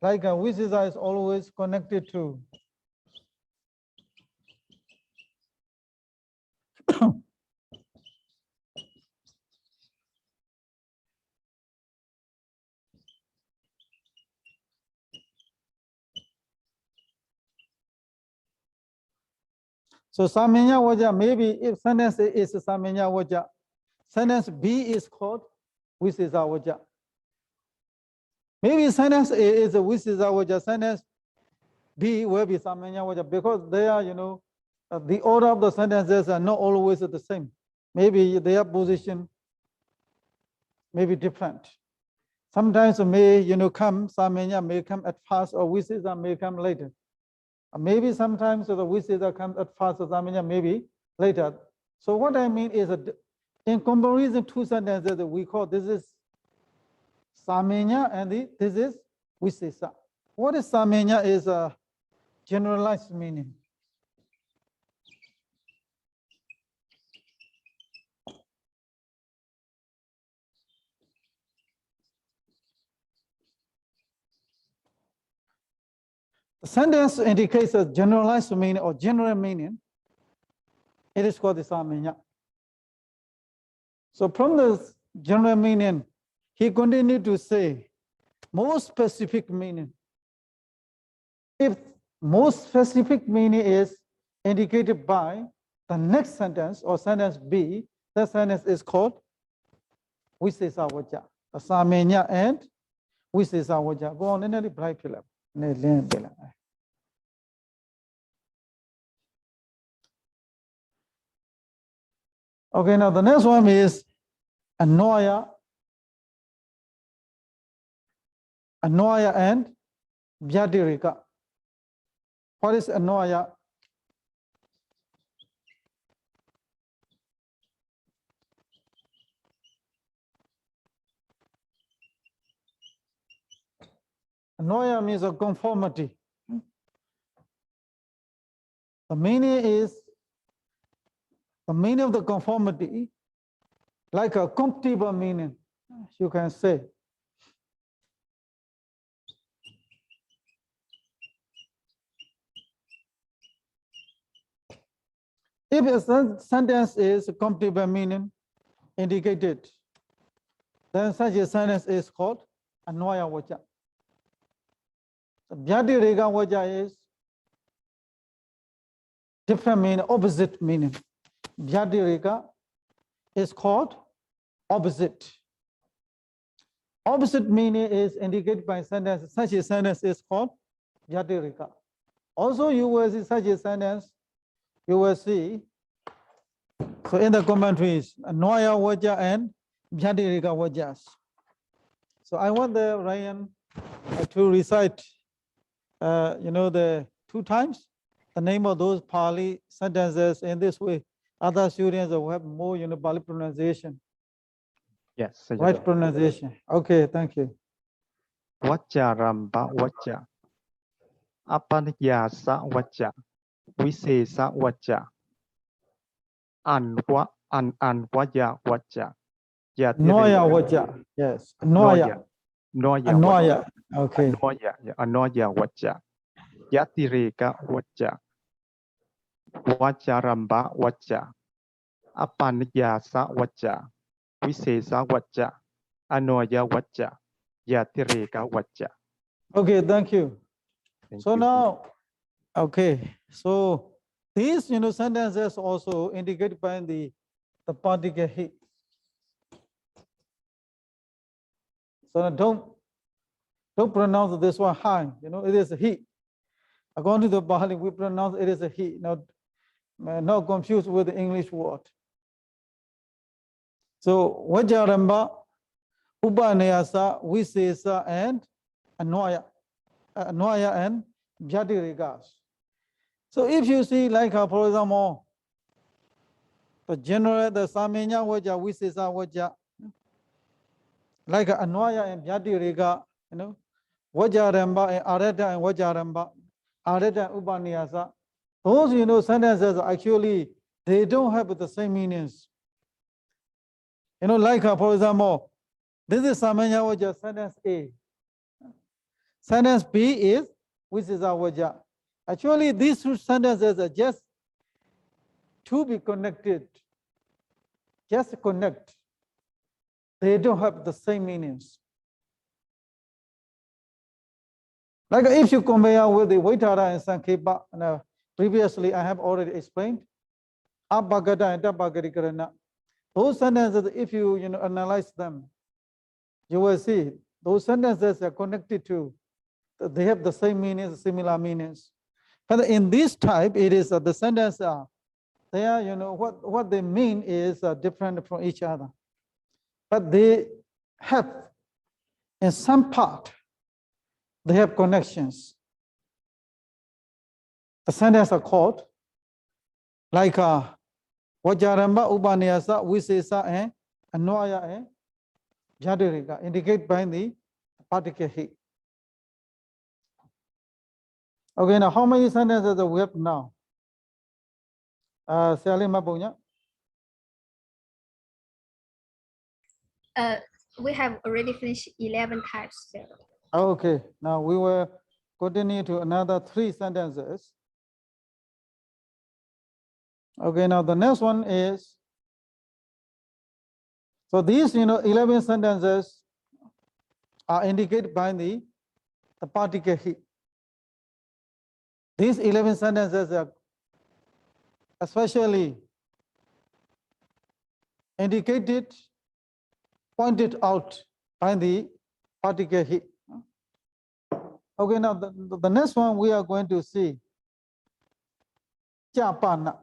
like Visesa is always connected to so Samanya Vaja, maybe if sentence is Samanya Vaja, sentence B is called Visesa Vaja. Maybe sentence A is a Visesa Vaja, sentence B will be Samanya Vaja because they are, the order of the sentences are not always the same. Maybe their position may be different. Sometimes may, come, Samanya may come at first or Visesa may come later. Maybe sometimes the Visesa comes at first, Samenya maybe later. So what I mean is that in comparison, two sentences that we call this is Samenya and this is Visesa. What is Samenya is a generalized meaning. The sentence indicates a generalized meaning or general meaning. It is called the Samenya. So from the general meaning, he continued to say more specific meaning. If most specific meaning is indicated by the next sentence or sentence B, that sentence is called Visesa Vacha. The Samenya and Visesa Vacha. Go on in the bright pillar. Okay, now the next one is Annoya and Vyatirika. What is Annoya? Annoya means a conformity. The meaning of the conformity, like a compatible meaning, you can say. If a sentence is compatible meaning indicated, then such a sentence is called Annoya Vacha. Vyatirika Vacha is different meaning, opposite meaning. Vyatirika is called opposite. Opposite meaning is indicated by sentence. Such a sentence is called Vyatirika. Also, you will see such a sentence, you will see, so in the commentaries, Annoya Vacha and Vyatirika Vachas. So I want the Ryan to recite, the 2 times the name of those Pāļi sentences in this way. Other students will have more, Pāļi pronunciation. Yes. Right pronunciation. Okay, thank you. Vacha Ramba Vacha. Apanyasa Vacha. Visesa Vacha. Anvaya Vacha. Annoya Vacha. Yes. Annoya. Annoya. Okay. Annoya Vacha. Yatireka Vacha. Vacharamba Vacha. Apanyasa Vacha. Visesa Vacha. Annoya Vacha. Yatireka Vacha. Okay, thank you. Thank So you. now, okay, so these sentences also indicated by the particle he. So don't pronounce this one high. It is a he. According to the Pāļi, we pronounce it is a he. Not confused with the English word. So Vacharamba, Upanayasa, Visesa, and Annoya and Vyatirika. So if you see, like for example, the general, the Samenya Vacha, Visesa Vacha, like Annoya and Vyatirika, Vacharamba and Arata and Vacharamba, Arata and Upanayasa. Those sentences actually they don't have the same meanings. Like for example, this is Samenya Vacha, sentence A. Sentence B is Visesa Vacha. Actually, these 2 sentences are just to be connected. Just connect. They don't have the same meanings. Like if you compare with the Vaitara and Sankhepa, previously I have already explained, Aṭṭhakathā and Tappakarikarana. Those sentences, if you analyze them, you will see those sentences are connected to, they have the same meanings, similar meanings. But in this type, it is the sentences are, they are, what they mean is different from each other. But they have, in some part, they have connections. the sentence are called like Vajaramba, Upaniyasa, Visesa, and Anwaya and Jadirika, indicate by the particle he. Okay, now how many sentences we have now? Sally Mabunya. We have already finished 11 types. So. Okay, now we will continue to another 3 sentences. Okay, now the next one is, so these 11 sentences are indicated by the particle he. These 11 sentences are especially indicated, pointed out by the particle he. Okay, now the next one we are going to see. Japana.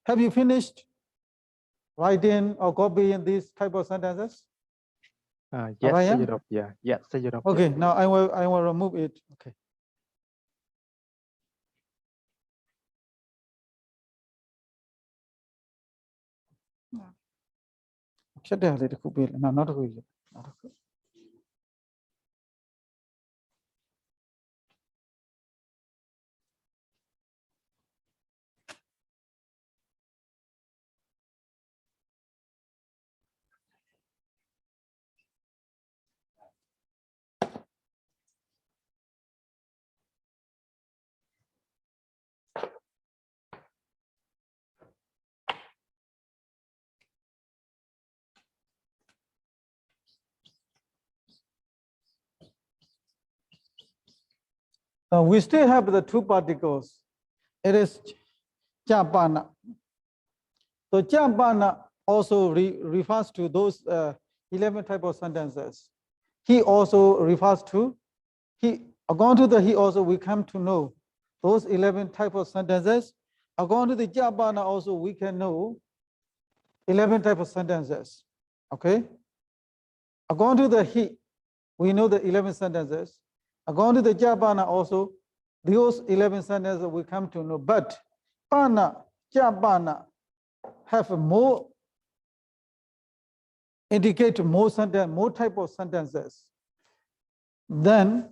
Have you finished writing or copying these type of sentences? Yes, Ryan? Sayadaw. Yeah, yes, Sayadaw. Okay, now I will remove it. Okay. Shut down the coupé. No, not a good. Now we still have the 2 particles. It is Japana. So Japana also refers to those 11 type of sentences. He also refers to, according to the he also we come to know those 11 type of sentences. According to the Japana also we can know 11 type of sentences. Okay. According to the he, we know the 11 sentences. According to the Japana also, those 11 sentences we come to know. But Pana, Japana have more, indicate more sentence, more type of sentences than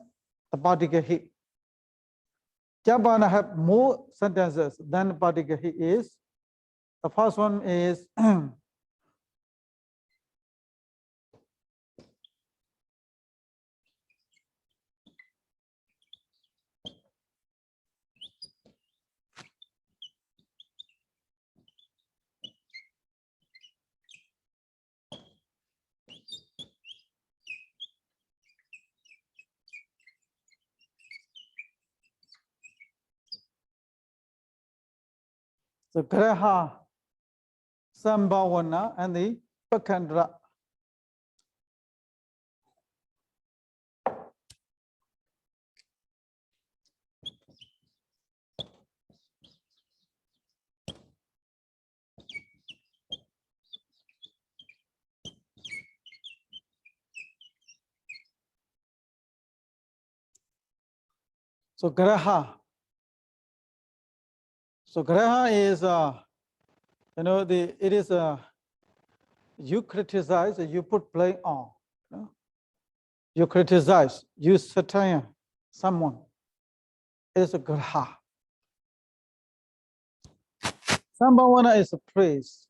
the particle he. Japana have more sentences than the particle he is. The first one is the Graha, Sambhavana, and the Pakandra. So Graha. So Graha is, it is you criticize, you put blame on. You criticize, you satire someone. It is a Graha. Sambhavana is a praise.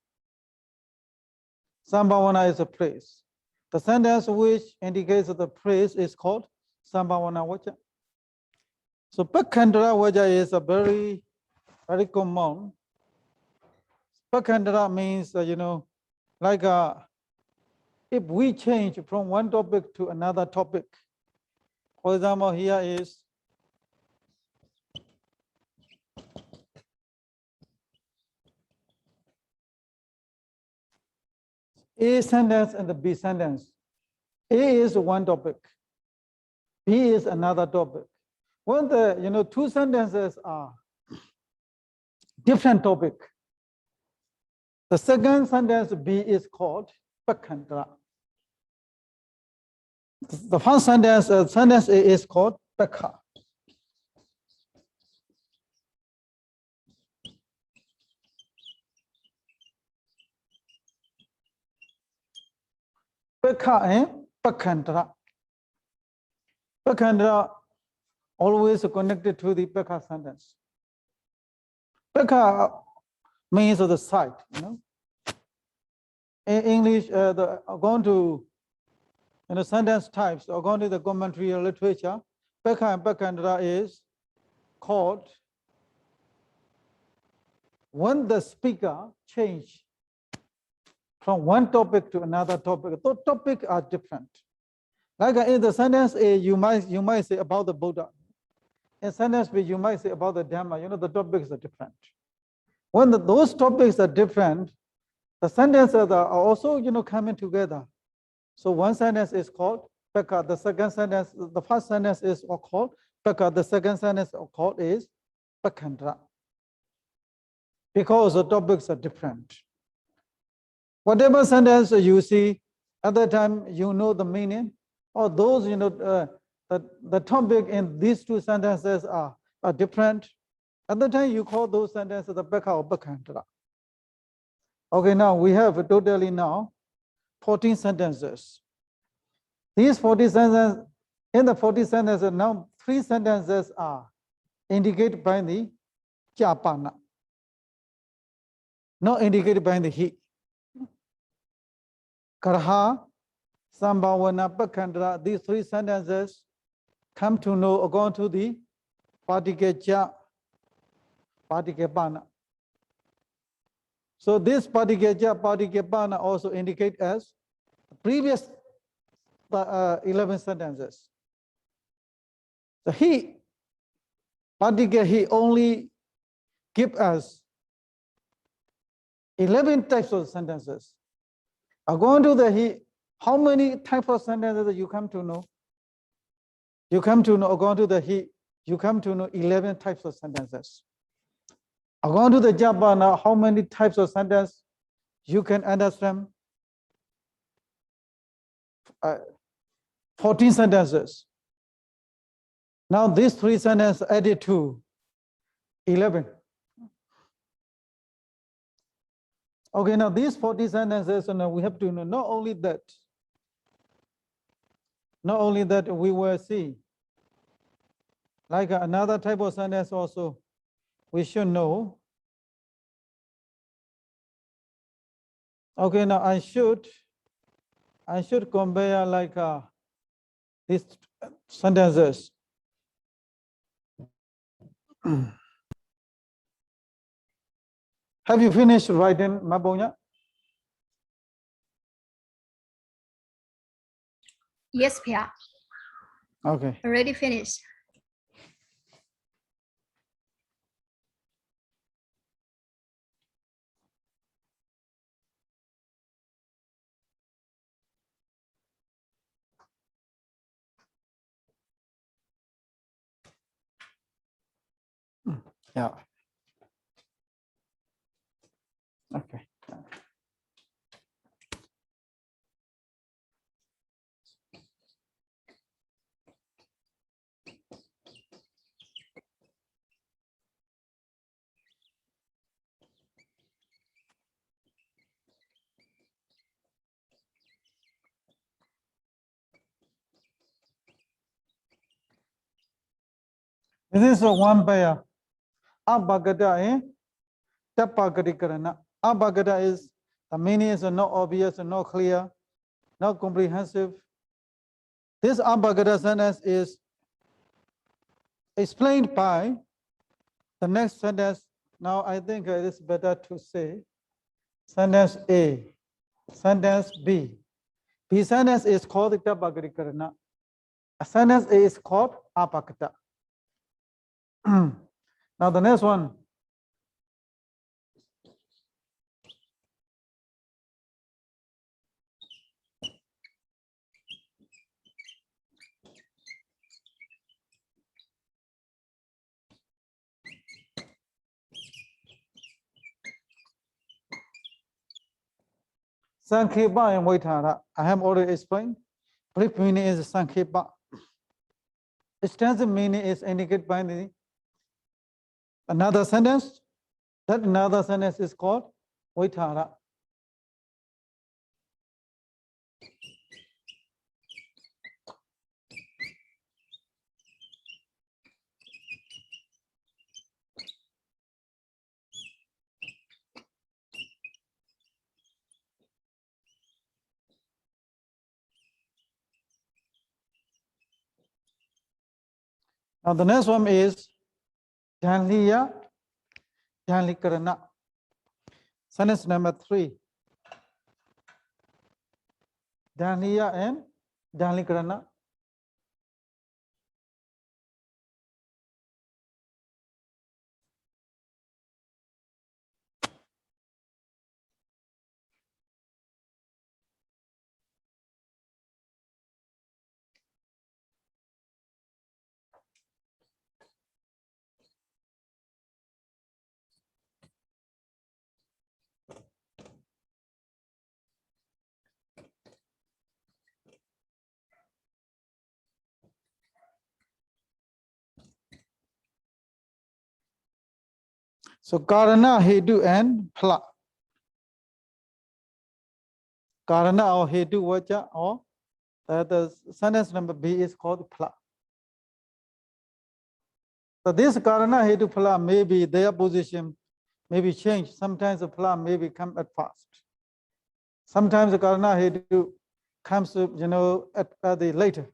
Sambhavana is a praise. The sentence which indicates the praise is called Sambhavana Vacha. So Pakandra Vacha is a very common. Pakandra means, like if we change from one topic to another topic. For example, here is A sentence and the B sentence. A is one topic. B is another topic. When the 2 sentences are different topic, the second sentence B is called Pakandra. The first sentence, sentence A is called Pakha. Pekha and Pakandra. Pakandra always connected to the Pekha sentence. Pekha means the site, you know. In English, going to sentence types, or going to the commentary or literature, Pekha and Pakandra is called when the speaker change from one topic to another topic. Those topics are different. Like in the sentence A, you might say about the Buddha. In sentence B, you might say about the Dhamma. You know, the topics are different. When those topics are different, the sentences are also, coming together. So one sentence is called Pekha. The second sentence, the first sentence is called Pekha. The second sentence called is Pakandra. Because the topics are different. Whatever sentence you see, at that time you know the meaning, or those, the topic in these two sentences are different. At the time you call those sentences the Pekha or Pakandra. Okay, now we have totally now 14 sentences. These 40 sentences, in the 40 sentences, now 3 sentences are indicated by the Japana, not indicated by the he. Karha, Sambhavana, Pakandra, these 3 sentences come to know according to the Patikeja, Patikepana. So this Patikeja, Patikepana also indicate as previous 11 sentences. So he, Patike, he only give us 11 types of sentences. According to the he, how many types of sentences you come to know? You come to know, according to the he, you come to know 11 types of sentences. According to the Japana, how many types of sentences you can understand? 14 sentences. Now these 3 sentences added to 11. Okay, now these 40 sentences, we have to know not only that we will see, like another type of sentence also, we should know. Okay, now I should compare like these sentences. Have you finished writing, Mabonya? Yes, Pia. Okay. Already finished. Yeah. Okay. This is one pair. Abhagata and Tapagadikarana. Abhagata is the meaning is not obvious, not clear, not comprehensive. This Abhagata sentence is explained by the next sentence. Now I think it is better to say sentence A, sentence B. B sentence is called Tapagadikarana. A sentence A is called Abhagata. Now the next one. Sankhepa and Vaithara. I have already explained. Brief meaning is Sankhepa. Extensive meaning is indicated by another sentence. That another sentence is called Vaithara. Now the next one is Dhanliya, Dhanlikarana. Sentence number 3. Dhanliya and Dhanlikarana. So Karana, Hetu and Phala. Karana or Hetu Vacha or the sentence number B is called Phala. So this Karana, Hetu, Phala may be their position may be changed. Sometimes the Phala may come at first. Sometimes the Karana, Hetu comes at the later.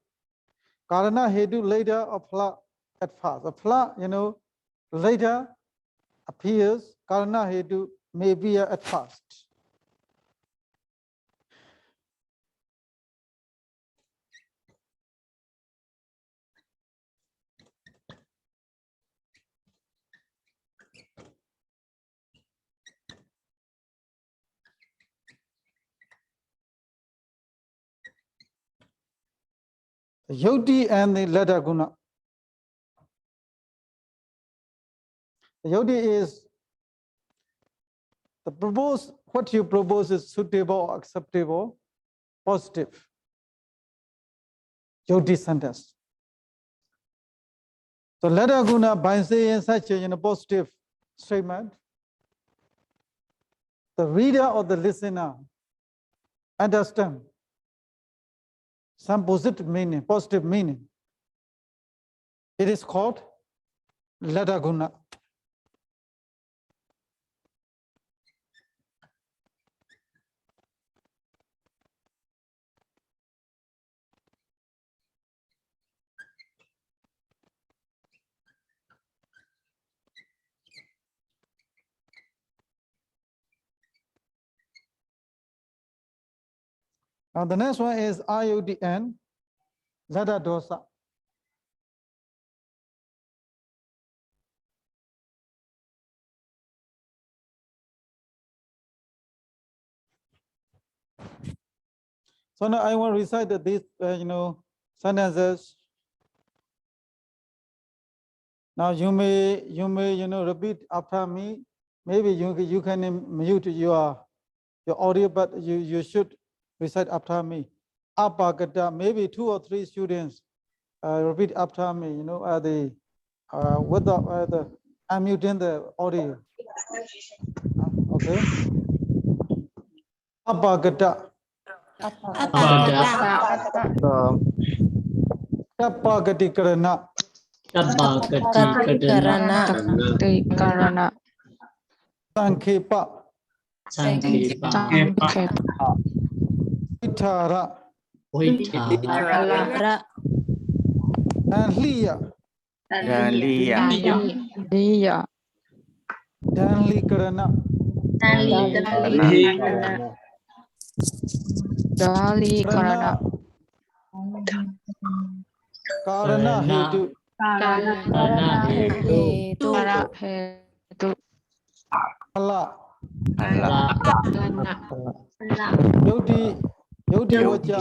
Karana, Hetu later or Phala at first. The Phala, later appears. Karana, Hetu may be at first. The Yodi and the letter guna. The Yodi is the propose, what you propose is suitable, acceptable, positive. Yodi sentence. So letter guna by saying such a positive statement, the reader or the listener understand some positive meaning, positive meaning. It is called letter guna. Now the next one is IUDN, letter dosa. So now I want to recite these, sentences. Now you may, repeat after me. Maybe you can mute your audio, but you should recite after me. Aṭṭhakathā, maybe 2 or 3 students repeat after me. I'm muting the audio. Okay. Aṭṭhakathā. Aṭṭhakathikkarana. Karana Saṅkhepa. Viṭhāra. Dhanliya. Dhanlikarana. Karana Karana hetu. Phala. Yodi vacha.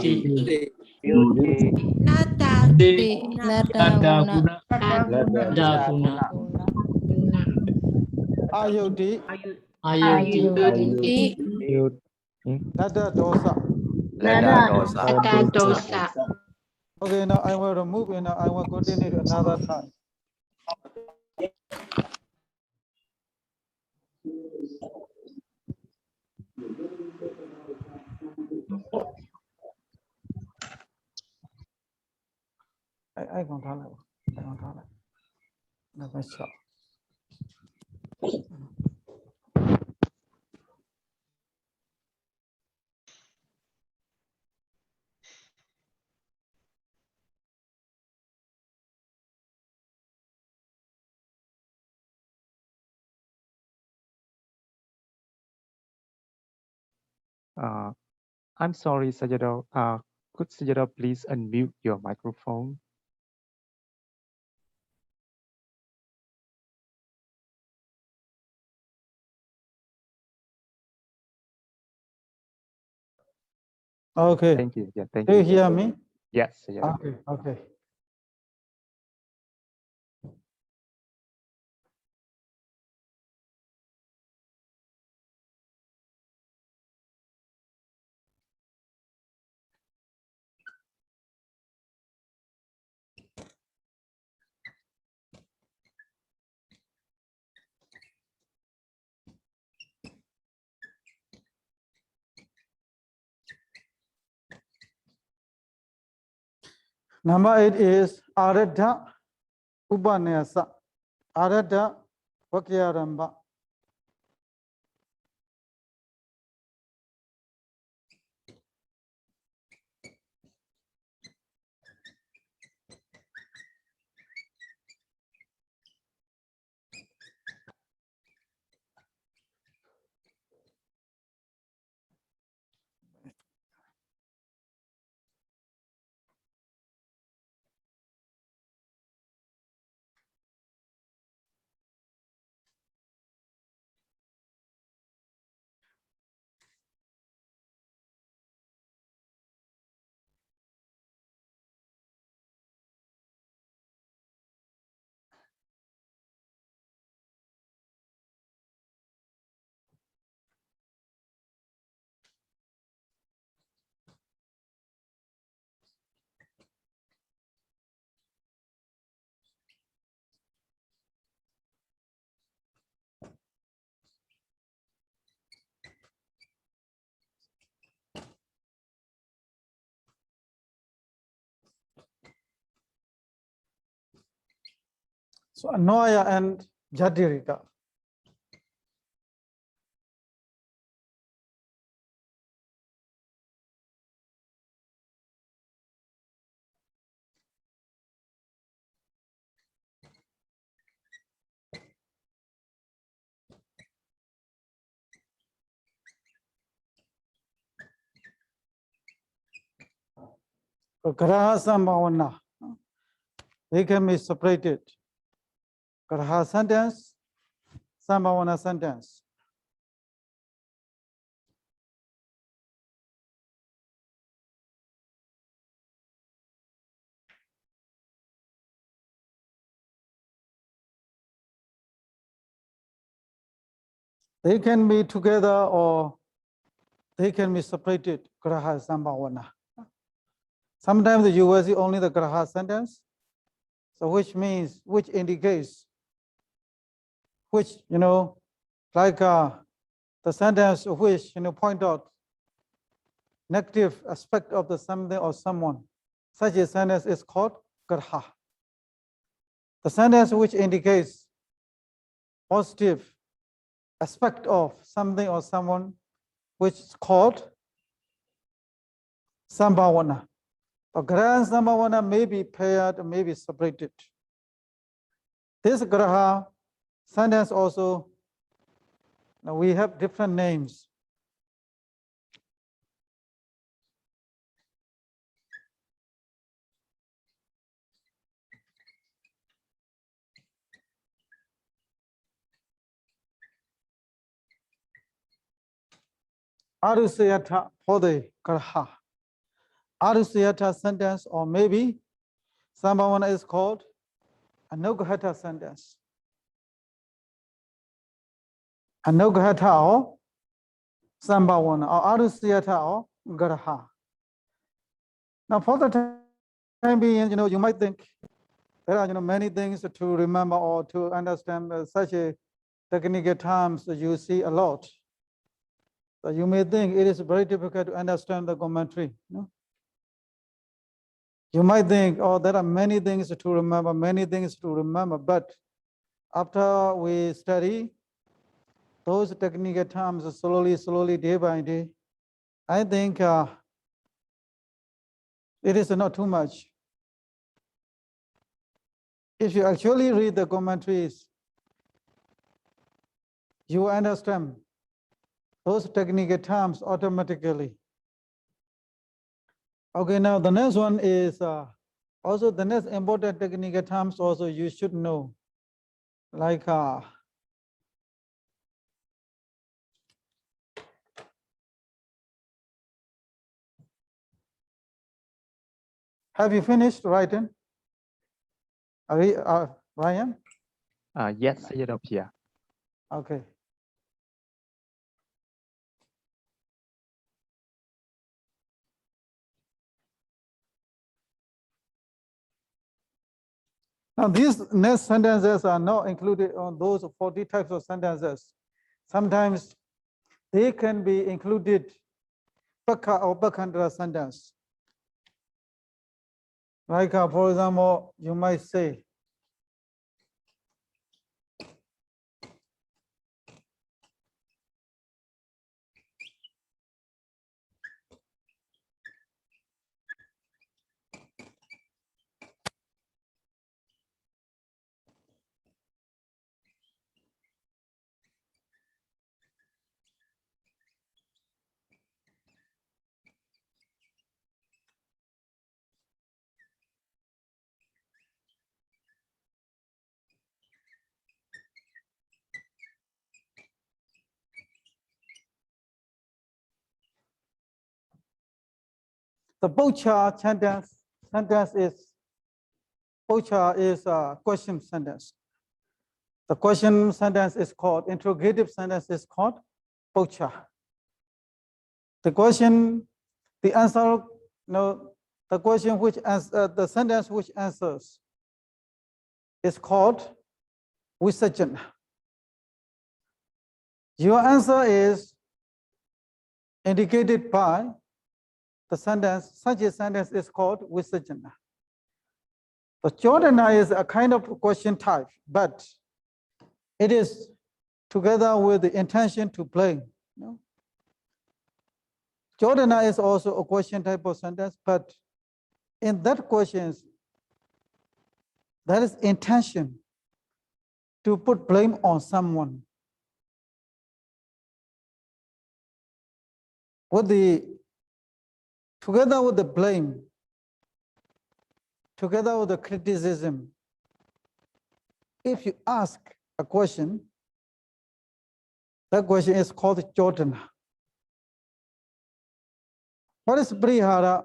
Ayodi. Lada dosa. Okay, now I will remove and I will continue to another time. I can't tell it. Never stop. I'm sorry, Sayadaw. Could Sayadaw please unmute your microphone? Okay. Thank you. Yeah, thank Do you you. hear me? Yes, Sayadaw. Okay. Okay. Number 8 is Aradha Upanayasa. Aradha Vakyaramba. So Anoya and Jadirika. So Graha Sambhavana. They can be separated. Graha sentence, Sambhavana sentence. They can be together or they can be separated. Graha Sambhavana. Sometimes you will see only the Graha sentence. So which indicates, which, like the sentence which, point out negative aspect of the something or someone. Such a sentence is called Graha. The sentence which indicates positive aspect of something or someone, which is called Sambhavana. So Graha and Sambhavana may be paired, may be separated. This Graha sentence also, we have different names. Arusayatha for the Graha. Arusayatha sentence, or maybe Sambhavana is called Anugrahata sentence. Anugrahata or Sambhavana, or Arusayatha or Graha. Now for the time being, you might think there are many things to remember or to understand. Such a technical terms that you see a lot. So you may think it is very difficult to understand the commentary. You might think, oh, there are many things to remember, but after we study those technical terms slowly, day by day, I think it is not too much. If you actually read the commentaries, you understand those technical terms automatically. Okay, now the next one is also the next important technical terms also you should know, like have you finished writing? Ryan? Yes, Sayadaw Pia. Okay. Now these next sentences are not included on those 40 types of sentences. Sometimes they can be included Pakha or Pakhandra sentence. Like for example, you might say, the Bocha sentence is Bocha is a question sentence. The question sentence is called, interrogative sentence is called Bocha. The question, the answer, no, the question which answers, the sentence which answers is called Visarjana. Your answer is indicated by the sentence, such a sentence is called Visarjana. The Jodhana is a kind of question type, but it is together with the intention to blame. Jodhana is also a question type of sentence, but in that question, there is intention to put blame on someone. Together with the blame, together with the criticism, if you ask a question, that question is called Jodhana. What is Prihara?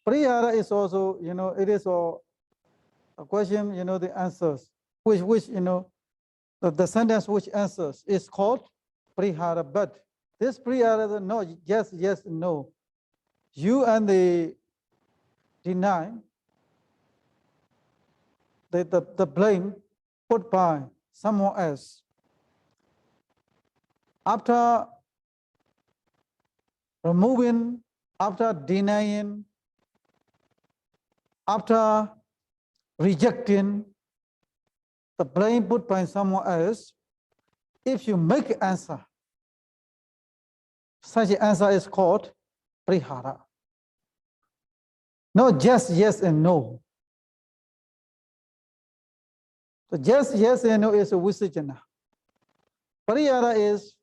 Prihara is also, it is a question, the answers, which the sentence which answers is called Prihara, but this Prihara, no, yes, no. You and the deny, the blame put by someone else. After removing, after denying, after rejecting the blame put by someone else, if you make an answer, such an answer is called Prihara. Not just yes and no. So just yes and no is a Visarjana. Prihara is,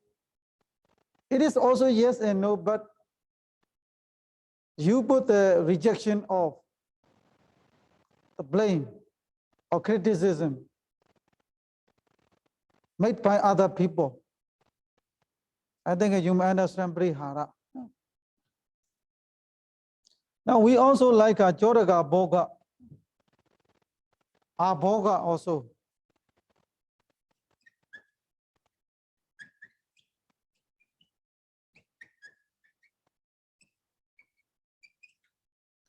it is also yes and no, but you put the rejection of the blame or criticism made by other people. I think you may understand Prihara. Now we also like a Jodaga Boga. Boga also.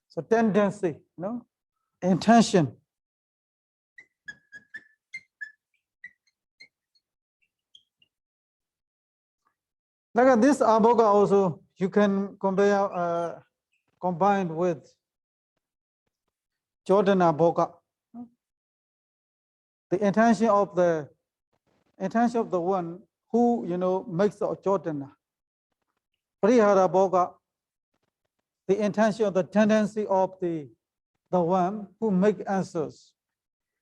So tendency, intention. Like this aboga also, you can compare, combined with Jodhana aboga. The intention of the one who makes the Jodhana. Prihara aboga, the intention of the tendency of the one who make answers.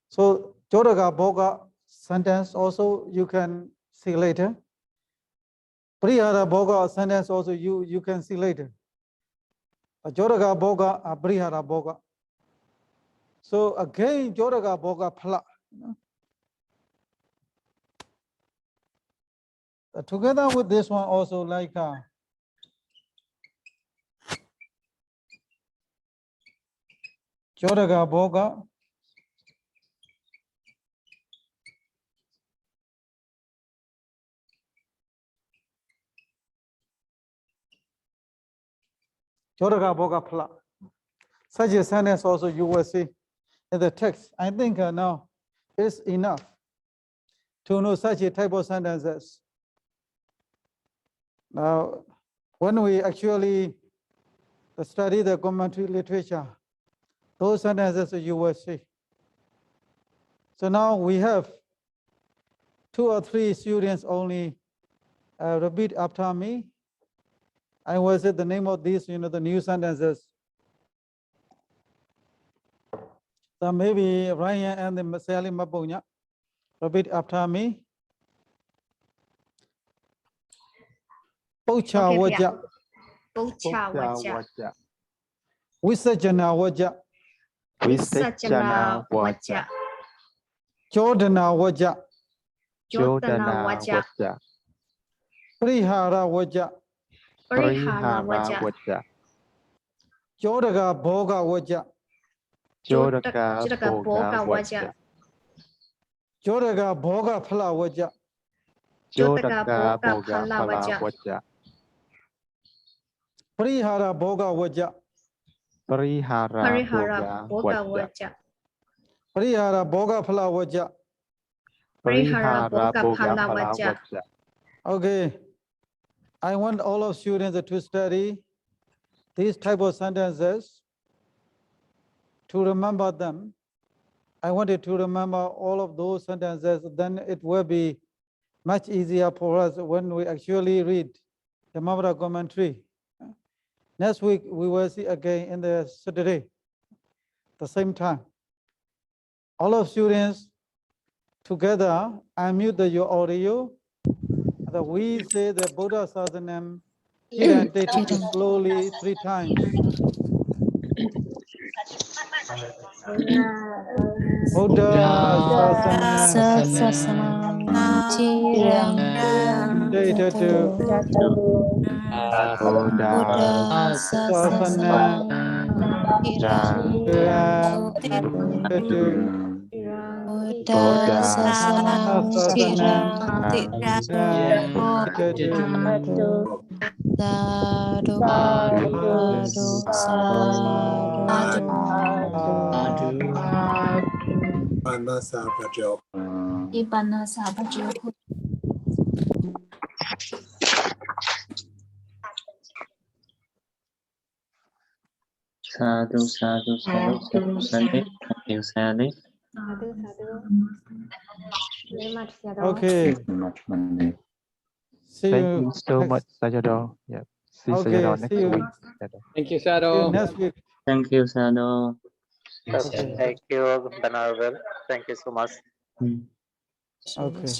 So Jodaga boga sentence also you can see later. Prihara Bhoga sentence also you can see later. Jodaga Bhoga, Prihara Bhoga. So again, Jodaga Bhoga Phala. Together with this one also like Jodaga Bhoga. Jodaga Bhoga Phala. Such a sentence also you will see in the text. I think now it's enough to know such a type of sentences. Now, when we actually study the commentary literature, those sentences you will see. So now we have 2 or 3 students only repeat after me. I will say the name of these, the new sentences. So maybe Ryan and the Sally Mabunya repeat after me. Pocha Okay, Waja, Pocha Waja. Visajana Waja, Visajana Waja. Jodana Waja, Jodana Waja. Prihara Waja, Prihara Waja. Jodaga Bhoga Waja, Jodaga Bhoga Waja. Jodaga Bhoga Phala Waja, Jodaga Bhoga Phala Waja. Prihara Bhoga Waja, Parihara Bhoga Waja. Prihara Bhoga Phala Waja. Parihara Bhoga Phala Waja. Okay, I want all of students to study these type of sentences, to remember them. I wanted to remember all of those sentences, then it will be much easier for us when we actually read the Mahabharata commentary. Next week, we will see again in the Saturday, the same time. All of students together, unmute your audio. We say the Buddha Sasanam, and take it slowly 3 times. Buddha Sasanam Chirang Dayatatu Buddha Sasanam Chirang Buddha Sasanam Chirang Sadhu Sadhu Ipana Sabajo. Sadhu, sadhu, sadhu, sadhu. Thank you, Sally. Very much, Okay. See Thank you you so much, Sayadaw. Yeah. See Okay, Sayadaw see next you. week. Sayadaw. Thank you, See you Shadow. next week. Thank you, Shadow. Okay. Thank you, Banarvel. Thank you so much. Okay.